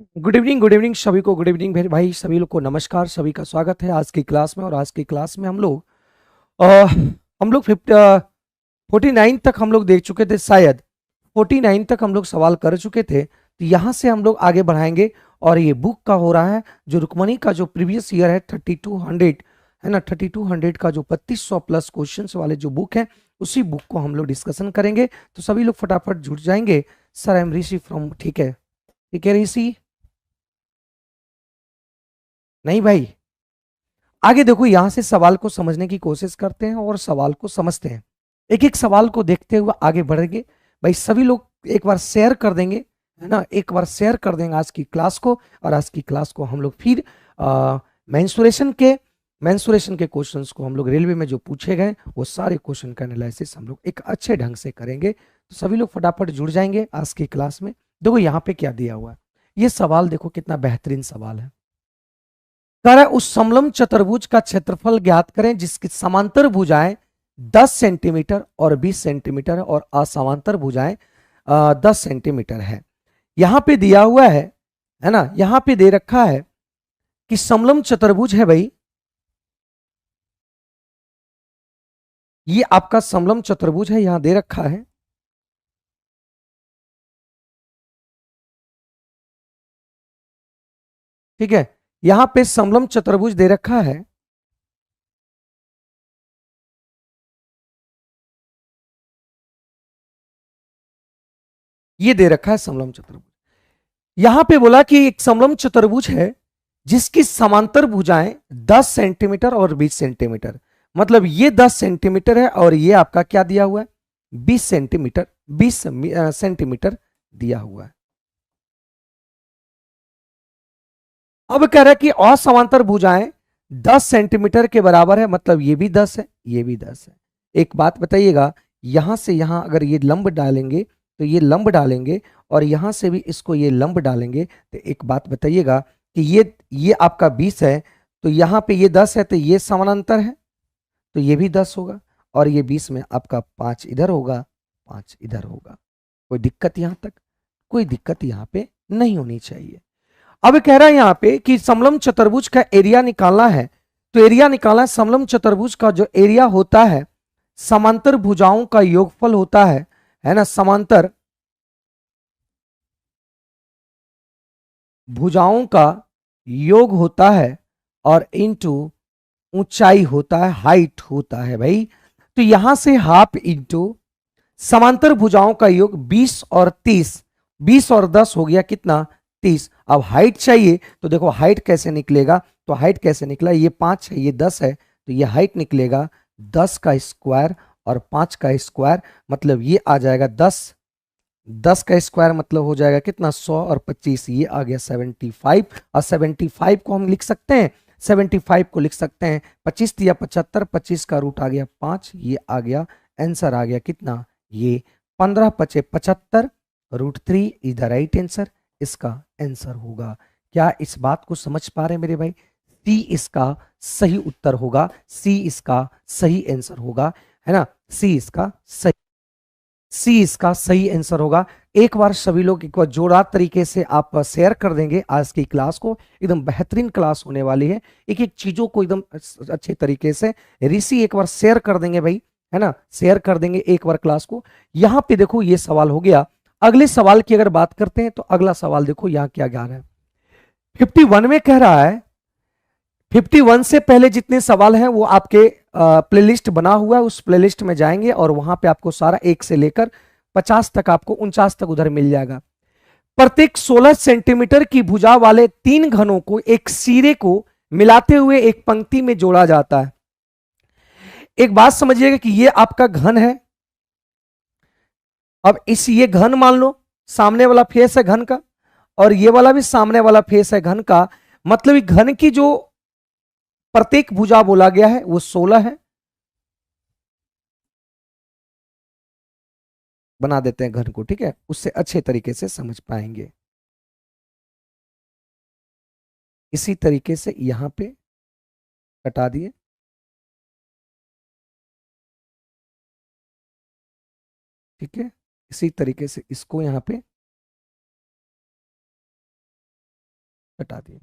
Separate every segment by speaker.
Speaker 1: Good evening सभी को। Good evening भाई भाई, सभी लोग को नमस्कार। सभी का स्वागत है आज की क्लास में। और आज की क्लास में अ, हम लोग 49 तक हम लोग देख चुके थे, शायद 49 तक हम लोग सवाल कर चुके थे। तो यहाँ से हम लोग आगे बढ़ाएंगे। और ये बुक का हो रहा है जो रुक्मणी का जो प्रीवियस ईयर है 3200 है ना, 3200 का जो 2500 प्लस क्वेश्चंस वाले जो बुक है, उसी बुक को हम लोग डिस्कशन करेंगे। तो सभी लोग फटाफट जुट जाएंगे। Sir I am Rishi from, ठीक है ऋषि। नहीं भाई, आगे देखो, यहां से सवाल को समझने की कोशिश करते हैं और सवाल को समझते हैं। एक एक सवाल को देखते हुए आगे बढ़ेंगे। भाई सभी लोग एक बार शेयर कर देंगे, है ना, एक बार शेयर कर देंगे आज की क्लास को। और आज की क्लास को हम लोग फिर मेंसुरेशन के मेंसुरेशन के क्वेश्चंस को हम लोग रेलवे में जो पूछे गए वो सारे क्वेश्चन का एनालिसिस हम लोग एक अच्छे ढंग से करेंगे। तो सभी लोग फटाफट जुड़ जाएंगे आज की क्लास में। देखो यहाँ पे क्या दिया हुआ है, ये सवाल देखो कितना बेहतरीन सवाल है। कह रहा है उस समलंब चतुर्भुज का क्षेत्रफल ज्ञात करें जिसकी समांतर भुजाएं 10 सेंटीमीटर और 20 सेंटीमीटर और असमांतर भुजाएं 10 सेंटीमीटर है। यहां पे दिया हुआ है ना, यहां पे दे रखा है कि समलंब चतुर्भुज है भाई। ये आपका समलंब चतुर्भुज है, यहां दे रखा है। ठीक है, यहां पे समलंब चतुर्भुज दे रखा है। ये दे रखा है समलंब चतुर्भुज। यहां पे बोला कि एक समलंब चतुर्भुज है जिसकी समांतर भुजाएं 10 सेंटीमीटर और 20 सेंटीमीटर। मतलब ये 10 सेंटीमीटर है और ये आपका क्या दिया हुआ है, 20 सेंटीमीटर, 20 सेंटीमीटर दिया हुआ है। अब कह रहा है कि असमांतर भुजाएं 10 सेंटीमीटर के बराबर है। मतलब ये भी 10 है, ये भी 10 है। एक बात बताइएगा, यहां से यहां अगर ये लंब डालेंगे तो ये लंब डालेंगे, और यहां से भी इसको ये लंब डालेंगे, तो एक बात बताइएगा कि ये आपका 20 है, तो यहां पे ये 10 है, तो ये समानांतर है, तो ये भी 10 होगा। और ये 20 में आपका 5 इधर होगा, 5 इधर होगा। कोई दिक्कत यहां तक? कोई दिक्कत यहां पे नहीं होनी चाहिए। अब कह रहा है यहां पे कि समलंब चतुर्भुज का एरिया निकालना है। तो एरिया निकालना है, समलंब चतुर्भुज का जो एरिया होता है समांतर भुजाओं का योगफल होता है ना, समांतर भुजाओं का योग होता है, और इनटू ऊंचाई होता है, हाइट होता है भाई। तो यहां से हाफ इंटू समांतर भुजाओं का योग 20 और 30, 20 और 10 हो गया कितना, 30। अब हाइट चाहिए, तो देखो हाइट कैसे निकलेगा। तो हाइट कैसे निकला, ये 5 है, ये 10 है, तो ये हाइट निकलेगा 10 का स्क्वायर और 5 का स्क्वायर। मतलब ये आ जाएगा 10, 10 का स्क्वायर मतलब हो जाएगा कितना, 100 और 25, ये आ गया 75। और 75 को हम लिख सकते हैं, 75 को लिख सकते हैं 25 दिया 75, 25 का रूट आ गया 5, ये आ गया आंसर, आ गया कितना, ये 15 पचे 75, √3 इज द राइट आंसर। इसका आंसर होगा। क्या इस बात को समझ पा रहे हैं मेरे भाई? सी इसका सही उत्तर होगा, सी इसका सही आंसर होगा, है ना, सी इसका सही, सी इसका सही आंसर होगा। एक बार सभी लोग एक बार जोरदार तरीके से आप शेयर कर देंगे आज की क्लास को। एकदम बेहतरीन क्लास होने वाली है, एक एक चीजों को एकदम अच्छे तरीके से ऋषि एक बार शेयर कर देंगे भाई, है ना, शेयर कर देंगे एक बार क्लास को। यहां पे देखो ये सवाल हो गया। अगले सवाल की अगर बात करते हैं तो अगला सवाल देखो यहाँ क्या ज्ञान है। 51 में कह रहा है, 51 से पहले जितने सवाल हैं वो आपके प्लेलिस्ट बना हुआ है, उस प्लेलिस्ट में जाएंगे और वहां पे आपको सारा 1 से लेकर 50 तक, आपको 49 तक उधर मिल जाएगा। प्रत्येक 16 सेंटीमीटर की भुजा वाले 3 घनों को एक सिरे को मिलाते हुए एक पंक्ति में जोड़ा जाता है। एक बात समझिएगा कि ये आपका घन है। अब इस ये घन मान लो, सामने वाला फेस है घन का, और ये वाला भी सामने वाला फेस है घन का। मतलब घन की जो प्रत्येक भुजा बोला गया है वो 16 है। बना देते हैं घन को, ठीक है, उससे अच्छे तरीके से समझ पाएंगे। इसी तरीके से यहां पे कटा दिए, ठीक है, इसी तरीके से इसको यहां पे हटा दिए।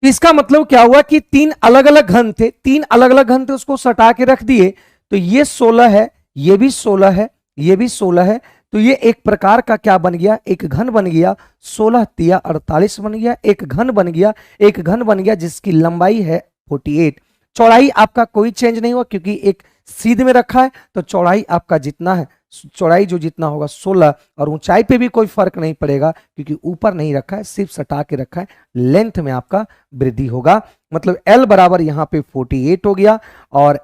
Speaker 1: इसका मतलब क्या हुआ कि तीन अलग अलग घन थे, तीन अलग अलग घन थे, उसको सटा के रख दिए। तो ये 16 है, ये भी 16 है, ये भी 16 है। तो ये एक प्रकार का क्या बन गया, एक घन बन गया। 16 तिया 48 बन गया, एक घन बन गया, एक घन बन गया जिसकी लंबाई है 48। चौड़ाई आपका कोई चेंज नहीं हुआ क्योंकि एक सीध में रखा है, तो चौड़ाई आपका जितना है, चौड़ाई जो जितना होगा 16, और ऊंचाई पे भी कोई फर्क नहीं पड़ेगा क्योंकि ऊपर नहीं रखा है, सिर्फ सटा के रखा है। लेंथ में आपका वृद्धि होगा, मतलब L बराबर यहां पे 48 हो गया, और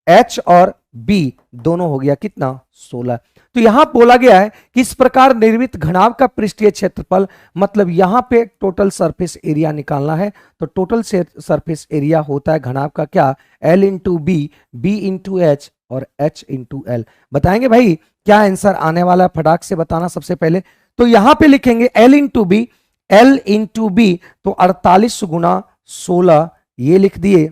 Speaker 1: H और B दोनों हो गया कितना, 16। तो यहां बोला गया है कि इस प्रकार निर्मित घनाभ का पृष्ठीय क्षेत्रफल, मतलब यहां पे टोटल सरफेस एरिया निकालना है। तो टोटल सरफेस एरिया होता है घनाभ का क्या, L into b, b into h, और H इंटू एल। बताएंगे भाई क्या आंसर आने वाला है, फटाक से बताना सबसे पहले। तो यहां पे लिखेंगे L into b, L into b, तो 48 गुना 16 ये लिख दिए,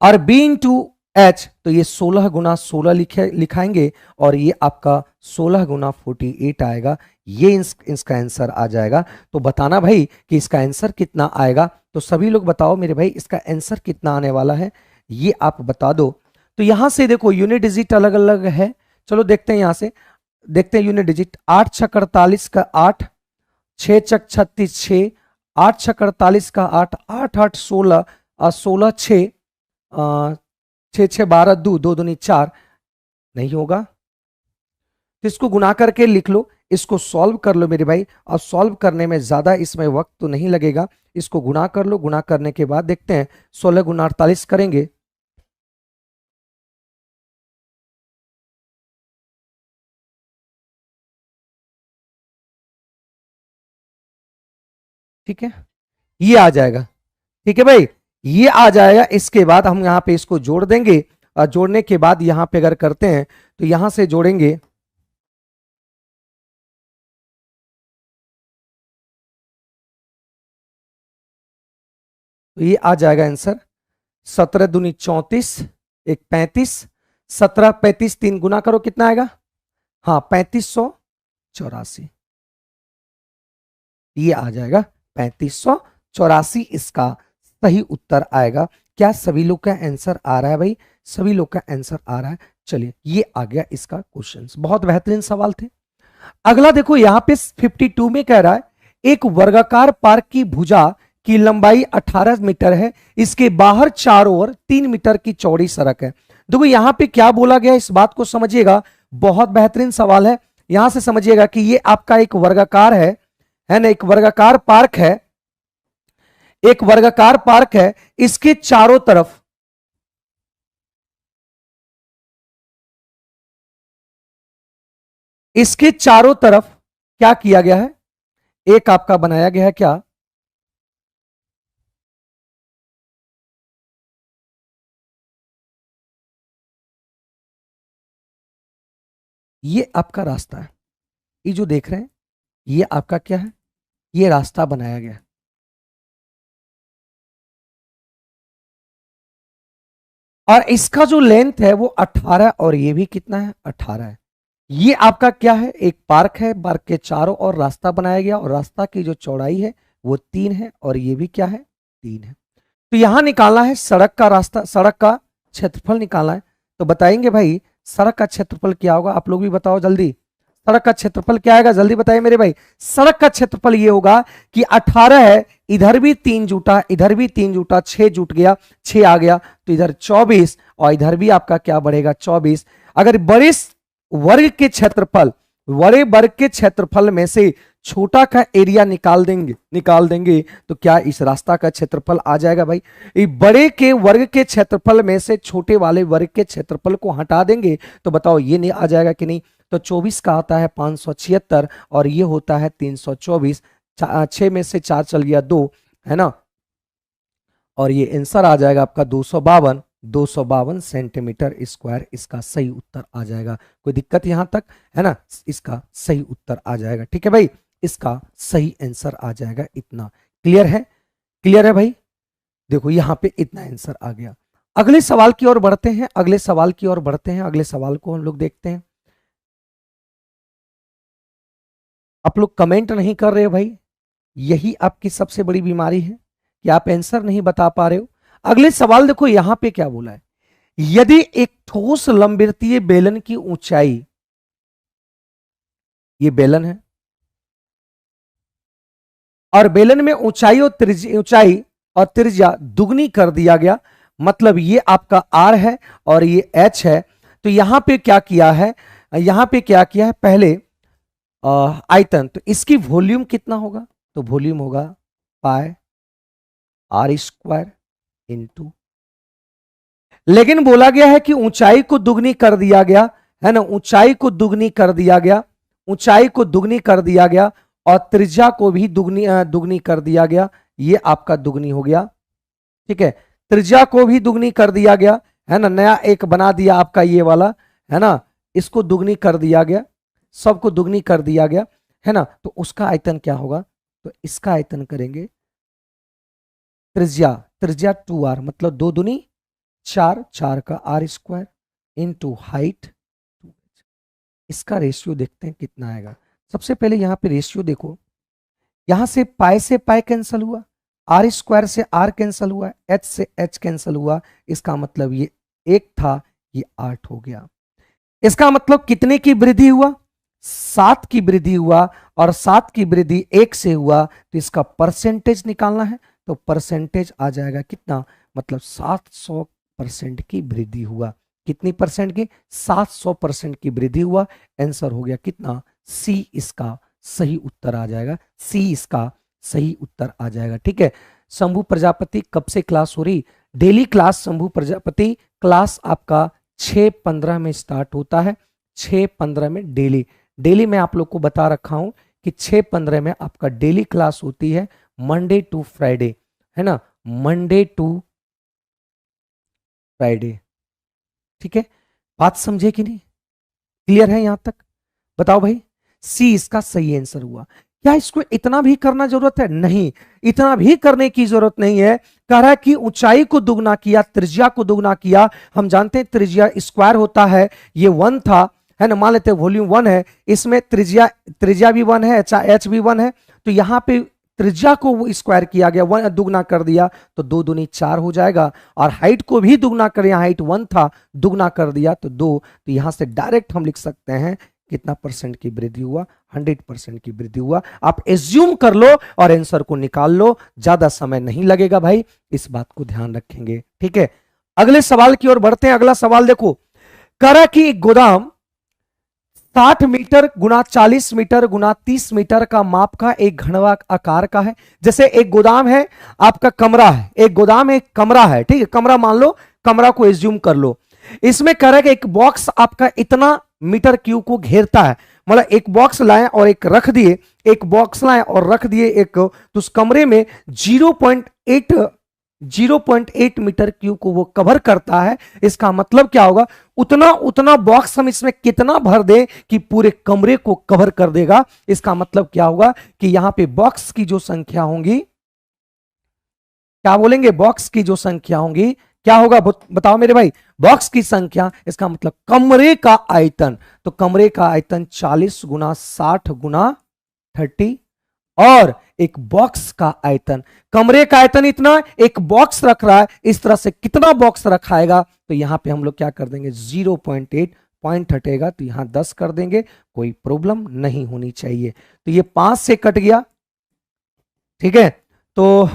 Speaker 1: और B इंटू एच, तो ये 16 गुना 16 लिखाएंगे, और ये आपका 16 गुना 48 आएगा। ये इसका आंसर आ जाएगा। तो बताना भाई कि इसका आंसर कितना आएगा। तो सभी लोग बताओ मेरे भाई इसका आंसर कितना आने वाला है, ये आप बता दो। तो यहां से देखो यूनिट डिजिट अलग अलग है, चलो देखते हैं, यहां से देखते हैं यूनिट डिजिट। 8 छक 48 का 8, 6 छक 36 6, 8 छक 48 का 8, 8 8 16, 16 6, 6 6 12 2, 2 दूनी 4, नहीं होगा। तो इसको गुना करके लिख लो, इसको सॉल्व कर लो मेरे भाई। और सॉल्व करने में ज्यादा इसमें वक्त तो नहीं लगेगा, इसको गुना कर लो। गुना करने के बाद देखते हैं 16 गुना 48 करेंगे, ठीक है, ये आ जाएगा। ठीक है भाई, ये आ जाएगा। इसके बाद हम यहां पे इसको जोड़ देंगे, और जोड़ने के बाद यहां पे अगर करते हैं तो यहां से जोड़ेंगे, तो ये आ जाएगा आंसर 17 दूनी 34, एक 35, 17 35 3 गुना करो कितना आएगा, हाँ 3584, ये आ जाएगा 3584, इसका सही उत्तर आएगा। क्या सभी लोग का आंसर आ रहा है भाई, सभी लोग का आंसर आ रहा है। चलिए ये आ गया इसका क्वेश्चन, बहुत बेहतरीन सवाल थे। अगला देखो यहां पे 52 में कह रहा है, एक वर्गाकार पार्क की भुजा की लंबाई 18 मीटर है, इसके बाहर चारों ओर 3 मीटर की चौड़ी सड़क है। देखो यहां पे क्या बोला गया, इस बात को समझिएगा, बहुत बेहतरीन सवाल है। यहां से समझिएगा कि ये आपका एक वर्गाकार है ना, एक वर्गाकार पार्क है, एक वर्गाकार पार्क है, इसके चारों तरफ, इसके चारों तरफ क्या किया गया है, एक आपका बनाया गया है क्या, ये आपका रास्ता है, ये जो देख रहे हैं ये आपका क्या है, ये रास्ता बनाया गया है। और इसका जो लेंथ है वो 18, और ये भी कितना है, 18 है। ये आपका क्या है, एक पार्क है, पार्क के चारों ओर रास्ता बनाया गया, और रास्ता की जो चौड़ाई है वो 3 है, और ये भी क्या है, 3 है। तो यहां निकालना है सड़क का रास्ता, सड़क का क्षेत्रफल निकालना है। तो बताएंगे भाई सड़क का क्षेत्रफल क्या होगा, आप लोग भी बताओ जल्दी, सड़क का क्षेत्रफल क्या आएगा, जल्दी बताइए मेरे भाई। सड़क का क्षेत्रफल ये होगा कि 18 है, इधर भी 3 जुटा, इधर भी 3 जुटा, 6 जुट गया, 6 आ गया, तो इधर 24, और इधर भी आपका क्या बढ़ेगा, 24। अगर बड़े वर्ग के क्षेत्रफल, बड़े वर्ग के क्षेत्रफल में से छोटा का एरिया निकाल देंगे तो क्या इस रास्ता का क्षेत्रफल आ जाएगा भाई। बड़े के वर्ग के क्षेत्रफल में से छोटे वाले वर्ग के क्षेत्रफल को हटा देंगे तो बताओ ये नहीं आ जाएगा कि नहीं। तो 24 का आता है 576, और ये होता है 324, 6 में से 4 चल गया 2, है ना, और ये आंसर आ जाएगा आपका 252 सेंटीमीटर स्क्वायर, इसका सही उत्तर आ जाएगा। कोई दिक्कत यहां तक है ना, इसका सही उत्तर आ जाएगा। ठीक है भाई, इसका सही आंसर आ जाएगा इतना। क्लियर है, क्लियर है भाई, देखो यहां पे इतना आंसर आ गया। अगले सवाल की ओर बढ़ते हैं, अगले सवाल की ओर बढ़ते हैं, अगले सवाल को हम लोग देखते हैं। आप लोग कमेंट नहीं कर रहे हो भाई, यही आपकी सबसे बड़ी बीमारी है कि आप आंसर नहीं बता पा रहे हो। अगले सवाल देखो यहां पे क्या बोला है, यदि एक ठोस लंबवृत्तीय बेलन की ऊंचाई, ये बेलन है और बेलन में ऊंचाई और त्रिज्या दुगनी कर दिया गया, मतलब ये आपका आर है और ये एच है। तो यहां पे क्या किया है, पहले आयतन, तो इसकी वॉल्यूम कितना होगा, तो वॉल्यूम होगा पाई आर स्क्वायर इंटू, लेकिन बोला गया है कि ऊंचाई को दुगनी कर दिया गया है ना, ऊंचाई को दुगनी कर दिया गया और त्रिज्या को भी दुगनी कर दिया गया, ये आपका दुगनी हो गया। ठीक है, त्रिज्या को भी दुगनी कर दिया गया है ना, नया एक बना दिया आपका ये वाला है ना, इसको दुगनी कर दिया गया, सबको दुगनी कर दिया गया है ना। तो उसका आयतन क्या होगा, तो इसका आयतन करेंगे त्रिज्या 2r, मतलब 2 दूनी 4, 4 का आर स्क्वायर इंटू हाइट, इसका रेशियो देखते हैं कितना आएगा। सबसे पहले यहां पे रेशियो देखो, यहां से पाई कैंसिल हुआ, आर स्क्वायर से आर कैंसिल हुआ, एच से एच कैंसिल हुआ, इसका मतलब ये 1 था, ये 8 हो गया। इसका मतलब कितने की वृद्धि हुआ, 7 की वृद्धि हुआ, और 7 की वृद्धि 1 से हुआ, तो इसका परसेंटेज निकालना है, तो परसेंटेज आ जाएगा कितना, मतलब 700% की वृद्धि हुआ। कितनी परसेंट की, 700% की वृद्धि हुआ। आंसर हो गया कितना, सी इसका सही उत्तर आ जाएगा, सी इसका सही उत्तर आ जाएगा। ठीक है, शंभू प्रजापति कब से क्लास हो रही, daily class Shambhu Prajapati class आपका 6:15 में स्टार्ट होता है, 6:15 में डेली मैं आप लोग को बता रखा हूं कि 6:15 में आपका डेली क्लास होती है, मंडे टू फ्राइडे है ना, मंडे टू फ्राइडे। ठीक है, बात समझे कि नहीं, क्लियर है यहां तक, बताओ भाई। सी इसका सही आंसर हुआ। क्या इसको इतना भी करना जरूरत है, नहीं, इतना भी करने की जरूरत नहीं है। कह रहा है कि ऊंचाई को दुगना किया, त्रिज्या को दुगना किया, हम जानते हैं त्रिज्या स्क्वायर होता है, ये 1 था है ना, मान लेते हैं वॉल्यूम 1 है, इसमें त्रिज्या भी 1 है, एच भी 1 है, तो यहां पे त्रिज्या को वो स्क्वायर किया गया, 1 दुगना कर दिया, तो 2 दूनी 4 हो जाएगा, और हाइट को भी दुगना कर, हाइट 1 था, दुगना कर दिया तो 2, तो यहां से डायरेक्ट हम लिख सकते हैं कितना परसेंट की वृद्धि हुआ, 100% की वृद्धि हुआ। आप एज्यूम कर लो और आंसर को निकाल लो, ज्यादा समय नहीं लगेगा भाई, इस बात को ध्यान रखेंगे। ठीक है, अगले सवाल की ओर बढ़ते हैं। अगला सवाल देखो, करा कि एक गोदाम 60 मीटर गुना 40 मीटर गुना 30 मीटर का माप का एक घनवा आकार का है। जैसे एक गोदाम है, आपका कमरा है, एक गोदाम है, एक कमरा है, ठीक है, कमरा मान लो, कमरा को एज्यूम कर लो। इसमें कह रहा है कि एक बॉक्स आपका इतना मीटर क्यूब को घेरता है, मतलब एक बॉक्स लाएं और एक रख दिए, एक बॉक्स लाएं और रख दिए एक, तो उस कमरे में 0.8 मीटर क्यूब को वो कवर करता है। इसका मतलब क्या होगा, उतना बॉक्स हम इसमें कितना भर दें कि पूरे कमरे को कवर कर देगा। इसका मतलब क्या होगा कि यहां पे बॉक्स की जो संख्या होंगी, क्या बोलेंगे, बॉक्स की जो संख्या होंगी क्या होगा, बताओ मेरे भाई, बॉक्स की संख्या, इसका मतलब कमरे का आयतन, तो कमरे का आयतन 40 गुना 60 गुना 30, और एक बॉक्स का आयतन, कमरे का आयतन इतना, एक बॉक्स रख रहा है, इस तरह से कितना बॉक्स रखाएगा, तो यहां पे हम लोग क्या कर देंगे, 0.8 पॉइंट हटेगा, तो यहां 10 कर देंगे, कोई प्रॉब्लम नहीं होनी चाहिए। तो ये 5 से कट गया, ठीक है, तो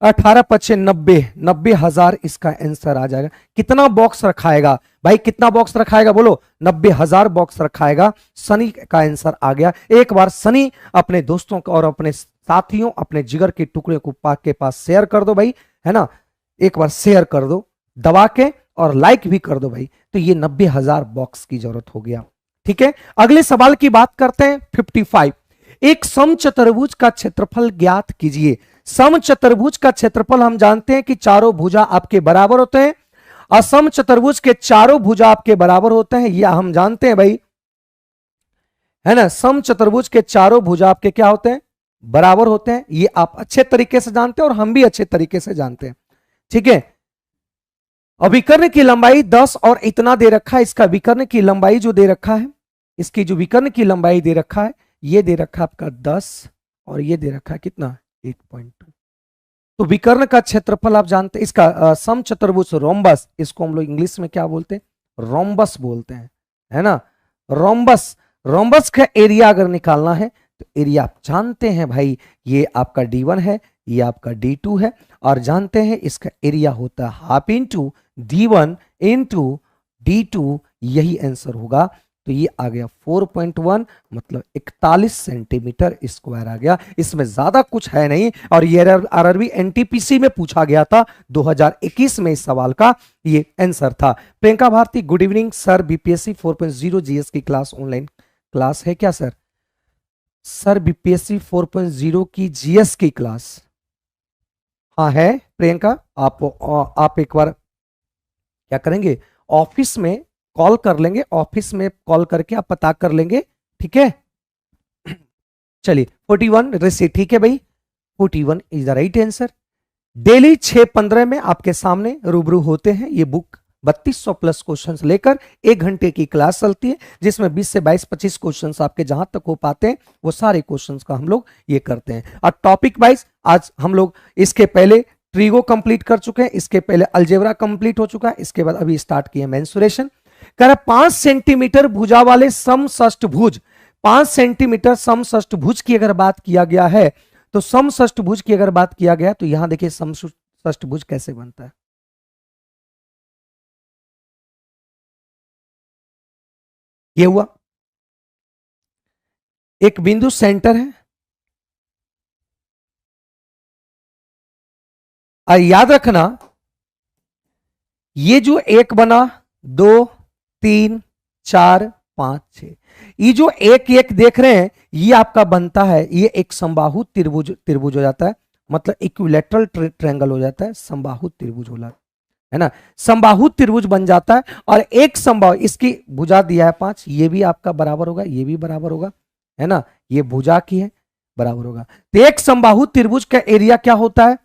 Speaker 1: 18×5 90,000 इसका आंसर आ जाएगा। कितना बॉक्स रखाएगा भाई, कितना बॉक्स रखाएगा बोलो, 90,000 बॉक्स रखाएगा। सनी का आंसर आ गया। एक बार सनी अपने दोस्तों को और अपने साथियों, अपने जिगर के टुकड़े को के पास शेयर कर दो भाई, है ना, एक बार शेयर कर दो दबा के, और लाइक भी कर दो भाई। तो ये 90,000 बॉक्स की जरूरत हो गया। ठीक है, अगले सवाल की बात करते हैं। 55, एक समचतुर्भुज का क्षेत्रफल ज्ञात कीजिए। समचतुर्भुज का क्षेत्रफल हम जानते हैं कि चारों भुजा आपके बराबर होते हैं, असम चतुर्भुज के चारों भुजा आपके बराबर होते हैं, यह हम जानते हैं भाई, है ना। सम चतुर्भुज के चारों भुजा आपके क्या होते हैं, बराबर होते हैं, ये आप अच्छे तरीके से जानते हैं और हम भी अच्छे तरीके से जानते हैं। ठीक है, अभिकर्ण की लंबाई 10 और इतना दे रखा है, इसका विकर्ण की लंबाई जो दे रखा है, इसकी जो विकर्ण की लंबाई दे रखा है, ये दे रखा है आपका 10 और ये दे रखा है कितना 8.2। तो विकर्ण का क्षेत्रफल आप जानते हैं, इसका समचतुर्भुज रोम्बस, इसको हम लोग इंग्लिश में क्या बोलते हैं, रोम्बस बोलते हैं, है ना। रोम्बस, रोम्बस का एरिया अगर निकालना है तो एरिया आप जानते हैं भाई, ये आपका D1 है, ये आपका D2 है, और जानते हैं इसका एरिया होता है half into D1 into D2, यही आंसर होगा। तो ये आ गया 4.1, मतलब 41 सेंटीमीटर स्क्वायर आ गया। इसमें ज्यादा कुछ है नहीं, और ये आरआरबी एनटीपीसी में पूछा गया था 2021 में, इस सवाल का ये आंसर था। Priyanka Bharti, good evening sir, BPSC 4.0 GS की क्लास ऑनलाइन क्लास है क्या सर? सर बीपीएससी 4.0 की जीएस की क्लास, हाँ है प्रियंका। आप एक बार क्या करेंगे, ऑफिस में कॉल कर लेंगे, ऑफिस में कॉल करके आप पता कर लेंगे, ठीक है। चलिए 41 रेसी, ठीक है भाई, 41 is the right answer. Daily 6:15 में आपके सामने रूबरू होते हैं। ये बुक 3200 प्लस क्वेश्चंस लेकर 1 घंटे की क्लास चलती है, जिसमें 20 से 22-25 क्वेश्चंस आपके जहां तक हो पाते हैं वो सारे क्वेश्चंस का हम लोग ये करते हैं। और टॉपिक वाइज आज हम लोग इसके पहले ट्रीगो कंप्लीट कर चुके हैं, इसके पहले अलजेब्रा कंप्लीट हो चुका है, इसके बाद अभी स्टार्ट किए मेंसुरेशन। कह रहा 5 सेंटीमीटर भुजा वाले समषष्टभुज, 5 सेंटीमीटर समषष्टभुज की अगर बात किया गया है, तो समषष्टभुज की अगर बात किया गया तो यहां देखिए समषष्टभुज कैसे बनता है। ये हुआ एक बिंदु सेंटर है, और याद रखना ये जो एक बना 2 3 4 5 6, ये जो एक एक देख रहे हैं ये आपका बनता है, ये एक समबाहु त्रिभुज त्रिभुज हो जाता है, मतलब इक्विलैटरल ट्रायंगल हो जाता है, समबाहु त्रिभुज हो जाता है ना, समबाहु त्रिभुज बन जाता है। और एक समबाहु, इसकी भुजा दिया है 5, ये भी आपका बराबर होगा, ये भी बराबर होगा, है ना, ये भुजा की है, बराबर होगा। तो एक समबाहु त्रिभुज का एरिया क्या होता है,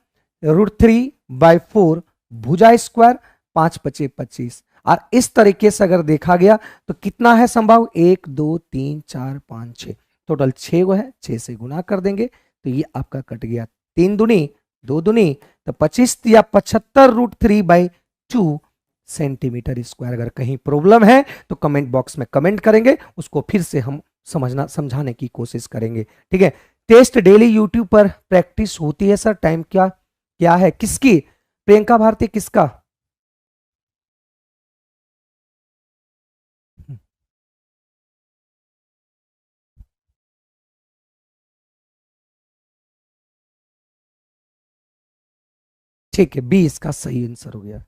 Speaker 1: √3/4 भुजा स्क्वायर, 5 × 5 = 25। और इस तरीके से अगर देखा गया तो कितना है समबाहु, 1 2 3 4 5 6, टोटल 6 गो है, 6 से गुना कर देंगे तो ये आपका कट गया 3 दूनी 2 दूनी, तो 25 या 75 √3/2 सेंटीमीटर स्क्वायर। अगर कहीं प्रॉब्लम है तो कमेंट बॉक्स में कमेंट करेंगे, उसको फिर से हम समझाने की कोशिश करेंगे, ठीक है। टेस्ट डेली यूट्यूब पर प्रैक्टिस होती है सर, टाइम क्या क्या है, किसकी, प्रियंका भारती किसका? ठीक है, बी इसका सही आंसर हो गया।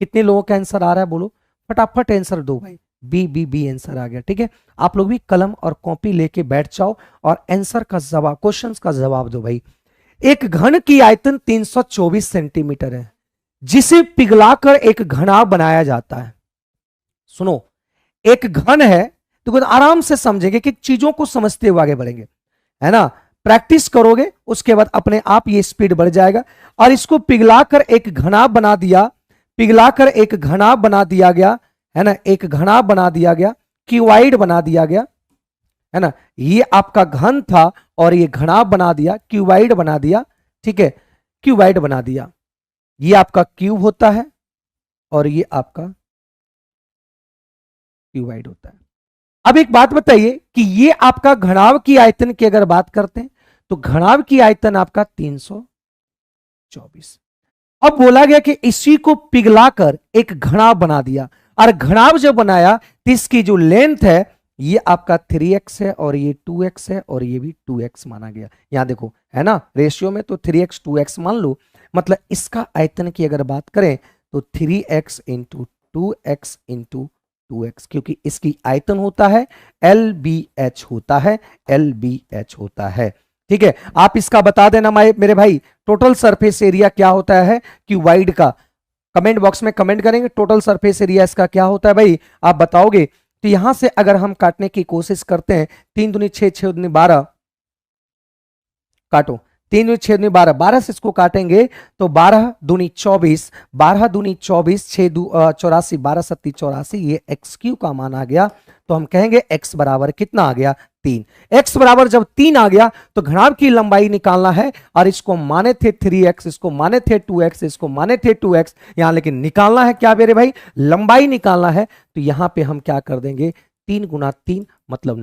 Speaker 1: कितने लोगों का आंसर आ रहा है बोलो, फटाफट आंसर दो भाई। बी बी बी आंसर आ गया, ठीक है। आप लोग भी कलम और कॉपी लेके बैठ जाओ और आंसर का जवाब, क्वेश्चंस का जवाब दो भाई। एक घन की आयतन 324 सेंटीमीटर है, जिसे पिघलाकर एक घना बनाया जाता है। सुनो, एक घन है, तो आराम से समझेंगे कि चीजों को समझते हुए आगे बढ़ेंगे, है ना। प्रैक्टिस करोगे उसके बाद अपने आप ये स्पीड बढ़ जाएगा। और इसको पिघलाकर एक घना बना दिया, पिघलाकर एक घना बना दिया गया, है ना, एक घना बना दिया गया, क्यूबाइड बना दिया गया, है ना। ये आपका घन था और ये घना बना दिया, क्यूबाइड बना दिया, ठीक है, क्यूबाइड बना दिया। ये आपका क्यूब होता है और ये आपका क्यूबाइड होता है। अब एक बात बताइए कि ये आपका घनाव की आयतन की अगर बात करते हैं तो घनाव की आयतन आपका 324। अब बोला गया कि इसी को पिघलाकर एक घनाव बना दिया, और घनाव जब बनाया तो इसकी जो लेंथ है ये आपका 3x है और ये 2x है और ये भी 2x माना गया। यहां देखो, है ना, रेशियो में तो 3x 2x मान लो, मतलब इसका आयतन की अगर बात करें तो 3x × 2x × 2x, क्योंकि इसकी आयतन होता है LBH होता है, LBH होता है, ठीक है। आप इसका बता देना मेरे भाई, टोटल सरफेस एरिया क्या होता है क्यूबाइड का, कमेंट बॉक्स में कमेंट करेंगे टोटल सरफेस एरिया इसका क्या होता है भाई, आप बताओगे। तो यहां से अगर हम काटने की कोशिश करते हैं, 3 दूनी 6, 6 दूनी 12, काटो, 3 दूनी 6 दूनी 12, 12 से इसको काटेंगे तो 12 दूनी 24, 12 दूनी 24, 6 दू 84, 12 सत्ती 84, ये एक्स क्यू का मान आ गया। तो हम कहेंगे एक्स बराबर कितना आ गया 3। x बराबर जब 3 आ गया तो घनाभ की लंबाई निकालना है, और इसको माने थे 3x, इसको माने थे 2x, इसको माने थे 2x, यहां लेकिन निकालना है क्या मेरे भाई, लंबाई निकालना है। तो यहां पे हम क्या कर देंगे, 3 गुना 3 मतलब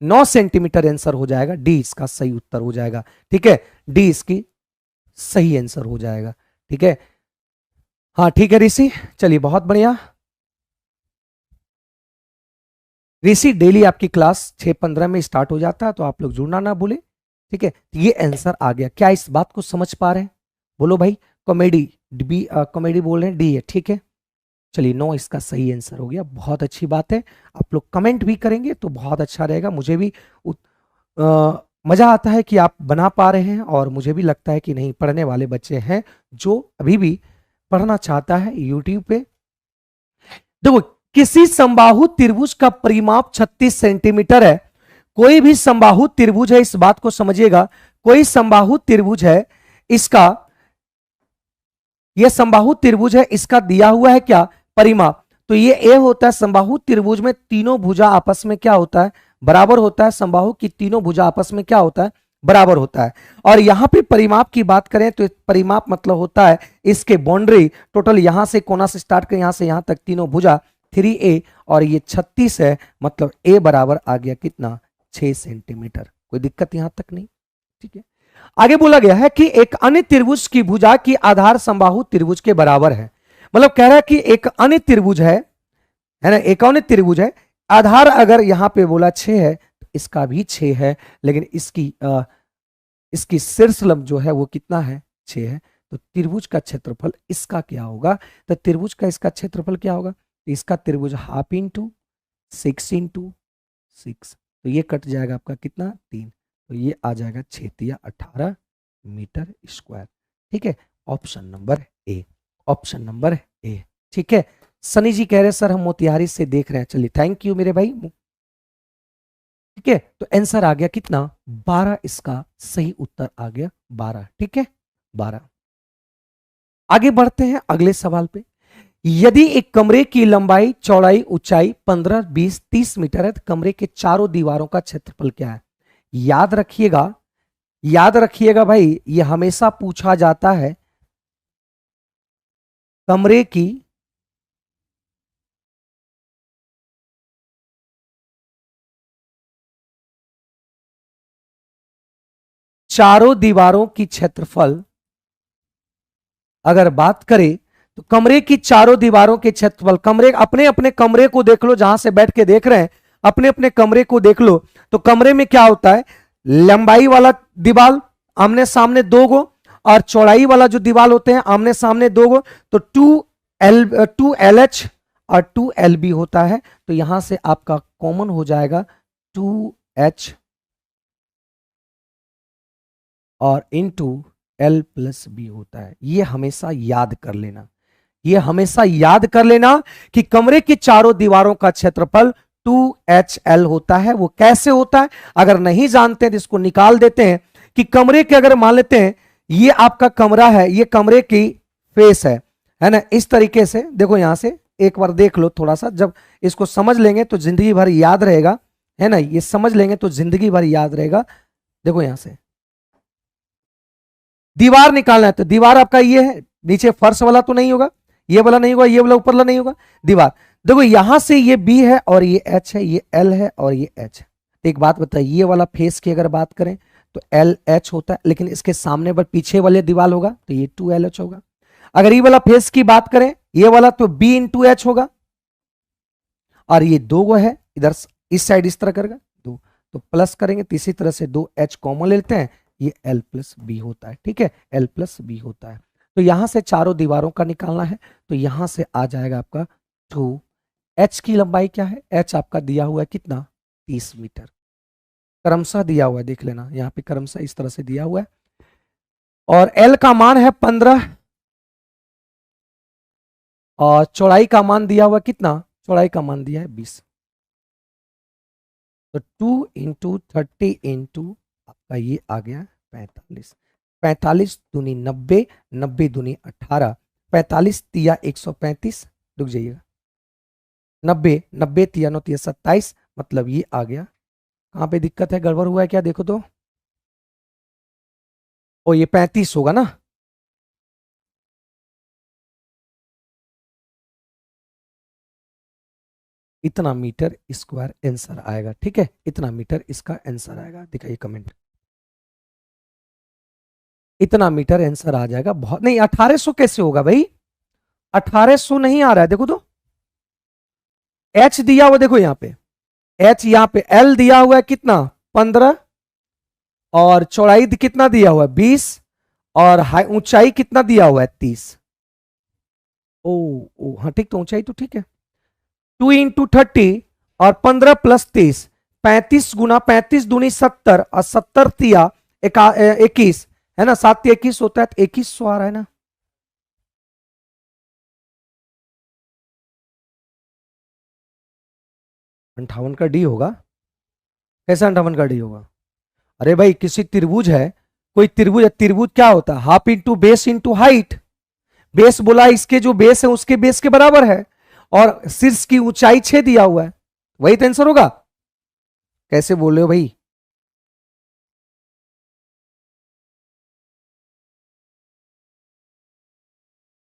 Speaker 1: 9 सेंटीमीटर आंसर हो जाएगा। डी इसका सही उत्तर हो जाएगा। ठीक है, डी इसकी सही आंसर हो जाएगा। ठीक है, हाँ ठीक है ऋषि, चलिए बहुत बढ़िया। ऋषि डेली आपकी क्लास 6:15 में स्टार्ट हो जाता है, तो आप लोग जुड़ना ना भूले। ठीक है, ये आंसर आ गया। क्या इस बात को समझ पा रहे हैं, बोलो भाई। कॉमेडी बी, कॉमेडी बोल रहे हैं, डी है। ठीक है, चलिए 9 इसका सही आंसर हो गया, बहुत अच्छी बात है। आप लोग कमेंट भी करेंगे तो बहुत अच्छा रहेगा, मुझे भी मजा आता है कि आप बना पा रहे हैं, और मुझे भी लगता है कि नहीं, पढ़ने वाले बच्चे हैं जो अभी भी पढ़ना चाहता है यूट्यूब पे। देखो, किसी समबाहु त्रिभुज का परिमाप 36 सेंटीमीटर है। कोई भी समबाहु त्रिभुज है, इस बात को समझिएगा, कोई समबाहु त्रिभुज है, इसका, यह समबाहु त्रिभुज है, इसका दिया हुआ है क्या, परिमाप। तो ये ए होता है, समबाहु त्रिभुज में तीनों भुजा आपस में क्या होता है, बराबर होता है। समबाहु की तीनों भुजा आपस में क्या होता है, बराबर होता है। और यहां पे परिमाप की बात करें तो परिमाप मतलब होता है इसके बाउंड्री, टोटल यहां से कोना से स्टार्ट कर यहां से यहां तक तीनों भुजा 3a, और ये 36 है, मतलब a बराबर आ गया कितना, 6 सेंटीमीटर। कोई दिक्कत यहां तक नहीं। ठीक है, आगे बोला गया है कि एक अन्य त्रिभुज की भुजा की आधार समबाहु त्रिभुज के बराबर है। मतलब कह रहा है कि एक अन्य त्रिभुज है ना, एक अन्य त्रिभुज है, आधार अगर यहां पे बोला 6 है तो इसका भी 6 है, लेकिन इसकी शीर्ष लंब जो है वो कितना है, 6 है। तो त्रिभुज का क्षेत्रफल इसका क्या होगा, तो त्रिभुज का इसका क्षेत्रफल क्या होगा, तो इसका त्रिभुज हाफ इंटू 6 तो ये कट जाएगा आपका कितना, 3, तो ये आ जाएगा 6×18 मीटर स्क्वायर। ठीक है, option number a, option number a. ठीक है, सनी जी कह रहे हैं सर हम मोतिहारी से देख रहे हैं, चलिए थैंक यू मेरे भाई। ठीक है, तो आंसर आ गया कितना, 12 इसका सही उत्तर आ गया, 12। ठीक है, 12। आगे बढ़ते हैं अगले सवाल पे। यदि एक कमरे की लंबाई, चौड़ाई, ऊंचाई 15, 20, 30 मीटर है, तो कमरे के चारों दीवारों का क्षेत्रफल क्या है। याद रखिएगा, याद रखिएगा भाई, यह हमेशा पूछा जाता है। कमरे की चारों दीवारों की क्षेत्रफल अगर बात करें तो कमरे की चारों दीवारों के क्षेत्रफल, कमरे, अपने अपने कमरे को देख लो, जहां से बैठ के देख रहे हैं अपने अपने कमरे को देख लो। तो कमरे में क्या होता है, लंबाई वाला दीवार आमने सामने 2 गो, और चौड़ाई वाला जो दीवार होते हैं आमने सामने 2 गो, तो 2LH और 2LB होता है। तो यहां से आपका कॉमन हो जाएगा 2H और इंटू L+B होता है। ये हमेशा याद कर लेना, ये हमेशा याद कर लेना कि कमरे की चारों दीवारों का क्षेत्रफल 2HL होता है। वो कैसे होता है, अगर नहीं जानते तो इसको निकाल देते हैं कि कमरे के, अगर मान लेते हैं ये आपका कमरा है, ये कमरे की फेस है ना, इस तरीके से देखो, यहां से एक बार देख लो थोड़ा सा, जब इसको समझ लेंगे तो जिंदगी भर याद रहेगा, है ना, ये समझ लेंगे तो जिंदगी भर याद रहेगा। देखो यहां से दीवार निकालना है, तो दीवार आपका ये है, नीचे फर्श वाला तो नहीं होगा, ये वाला नहीं होगा, ये वाला ऊपर वाला नहीं होगा, दीवार। देखो यहां से ये बी है और ये एच है, ये एल है और ये एच है। तो एक बात बताइए, ये वाला फेस की अगर बात करें तो एल एच होता है, लेकिन इसके सामने पर पीछे वाले दीवार होगा तो ये 2LH होगा। अगर ये वाला फेस की बात करें, ये वाला, तो B×H होगा, और ये 2 गो है इधर, इस साइड इस तरह करेगा 2, तो प्लस करेंगे, तीसरी तरह से 2H कॉमन लेते हैं, ये L+B होता है। ठीक है, L+B होता है। तो यहां से चारों दीवारों का निकालना है, तो यहां से आ जाएगा आपका 2H की लंबाई क्या है, H आपका दिया हुआ है कितना, 30 मीटर, क्रमशः दिया हुआ है, देख लेना यहाँ पे क्रमशः इस तरह से दिया हुआ है। और L का मान है 15, और चौड़ाई का मान दिया हुआ कितना, चौड़ाई का मान दिया है 20। तो 2×30 आपका ये आ गया 45, 45 दूनी 90, 90 दूनी 18, 45 तिया 135, रुक जाइएगा, 90, 90 तिया 9 तिया 27, मतलब ये आ गया। कहाँ पे दिक्कत है, गड़बड़ हुआ है क्या, देखो तो। ओ ये 35 होगा ना। इतना मीटर स्क्वायर आंसर आएगा, ठीक है, इतना मीटर इसका आंसर आएगा, दिखाइए कमेंट। इतना मीटर आंसर आ जाएगा। बहुत नहीं, 1800 कैसे होगा भाई, 1800 नहीं आ रहा है, देखो तो। एच दिया हुआ देखो यहाँ पे, एच यहाँ पे, एल दिया हुआ है कितना 15, और चौड़ाई कितना दिया हुआ है 20, और ऊंचाई कितना दिया हुआ है 30। ओ ओ हाँ ठीक, तो ऊंचाई तो ठीक है। 2 × 30 और 15 + 30, 35 गुना 35 दूनी 70, और 70 तिया 21, है ना, 7 तिया 21 होता है, तो 2100 आ रहा है ना। अंठावन का डी होगा। कैसा 58 का डी होगा? अरे भाई किसी त्रिभुज है, कोई त्रिभुज है, त्रिभुज क्या होता है, half into base into height. Base बोला इसके जो बेस है उसके बेस के बराबर है, और शीर्ष की ऊंचाई 6 दिया हुआ है, वही तो आंसर होगा। कैसे बोल रहे हो भाई?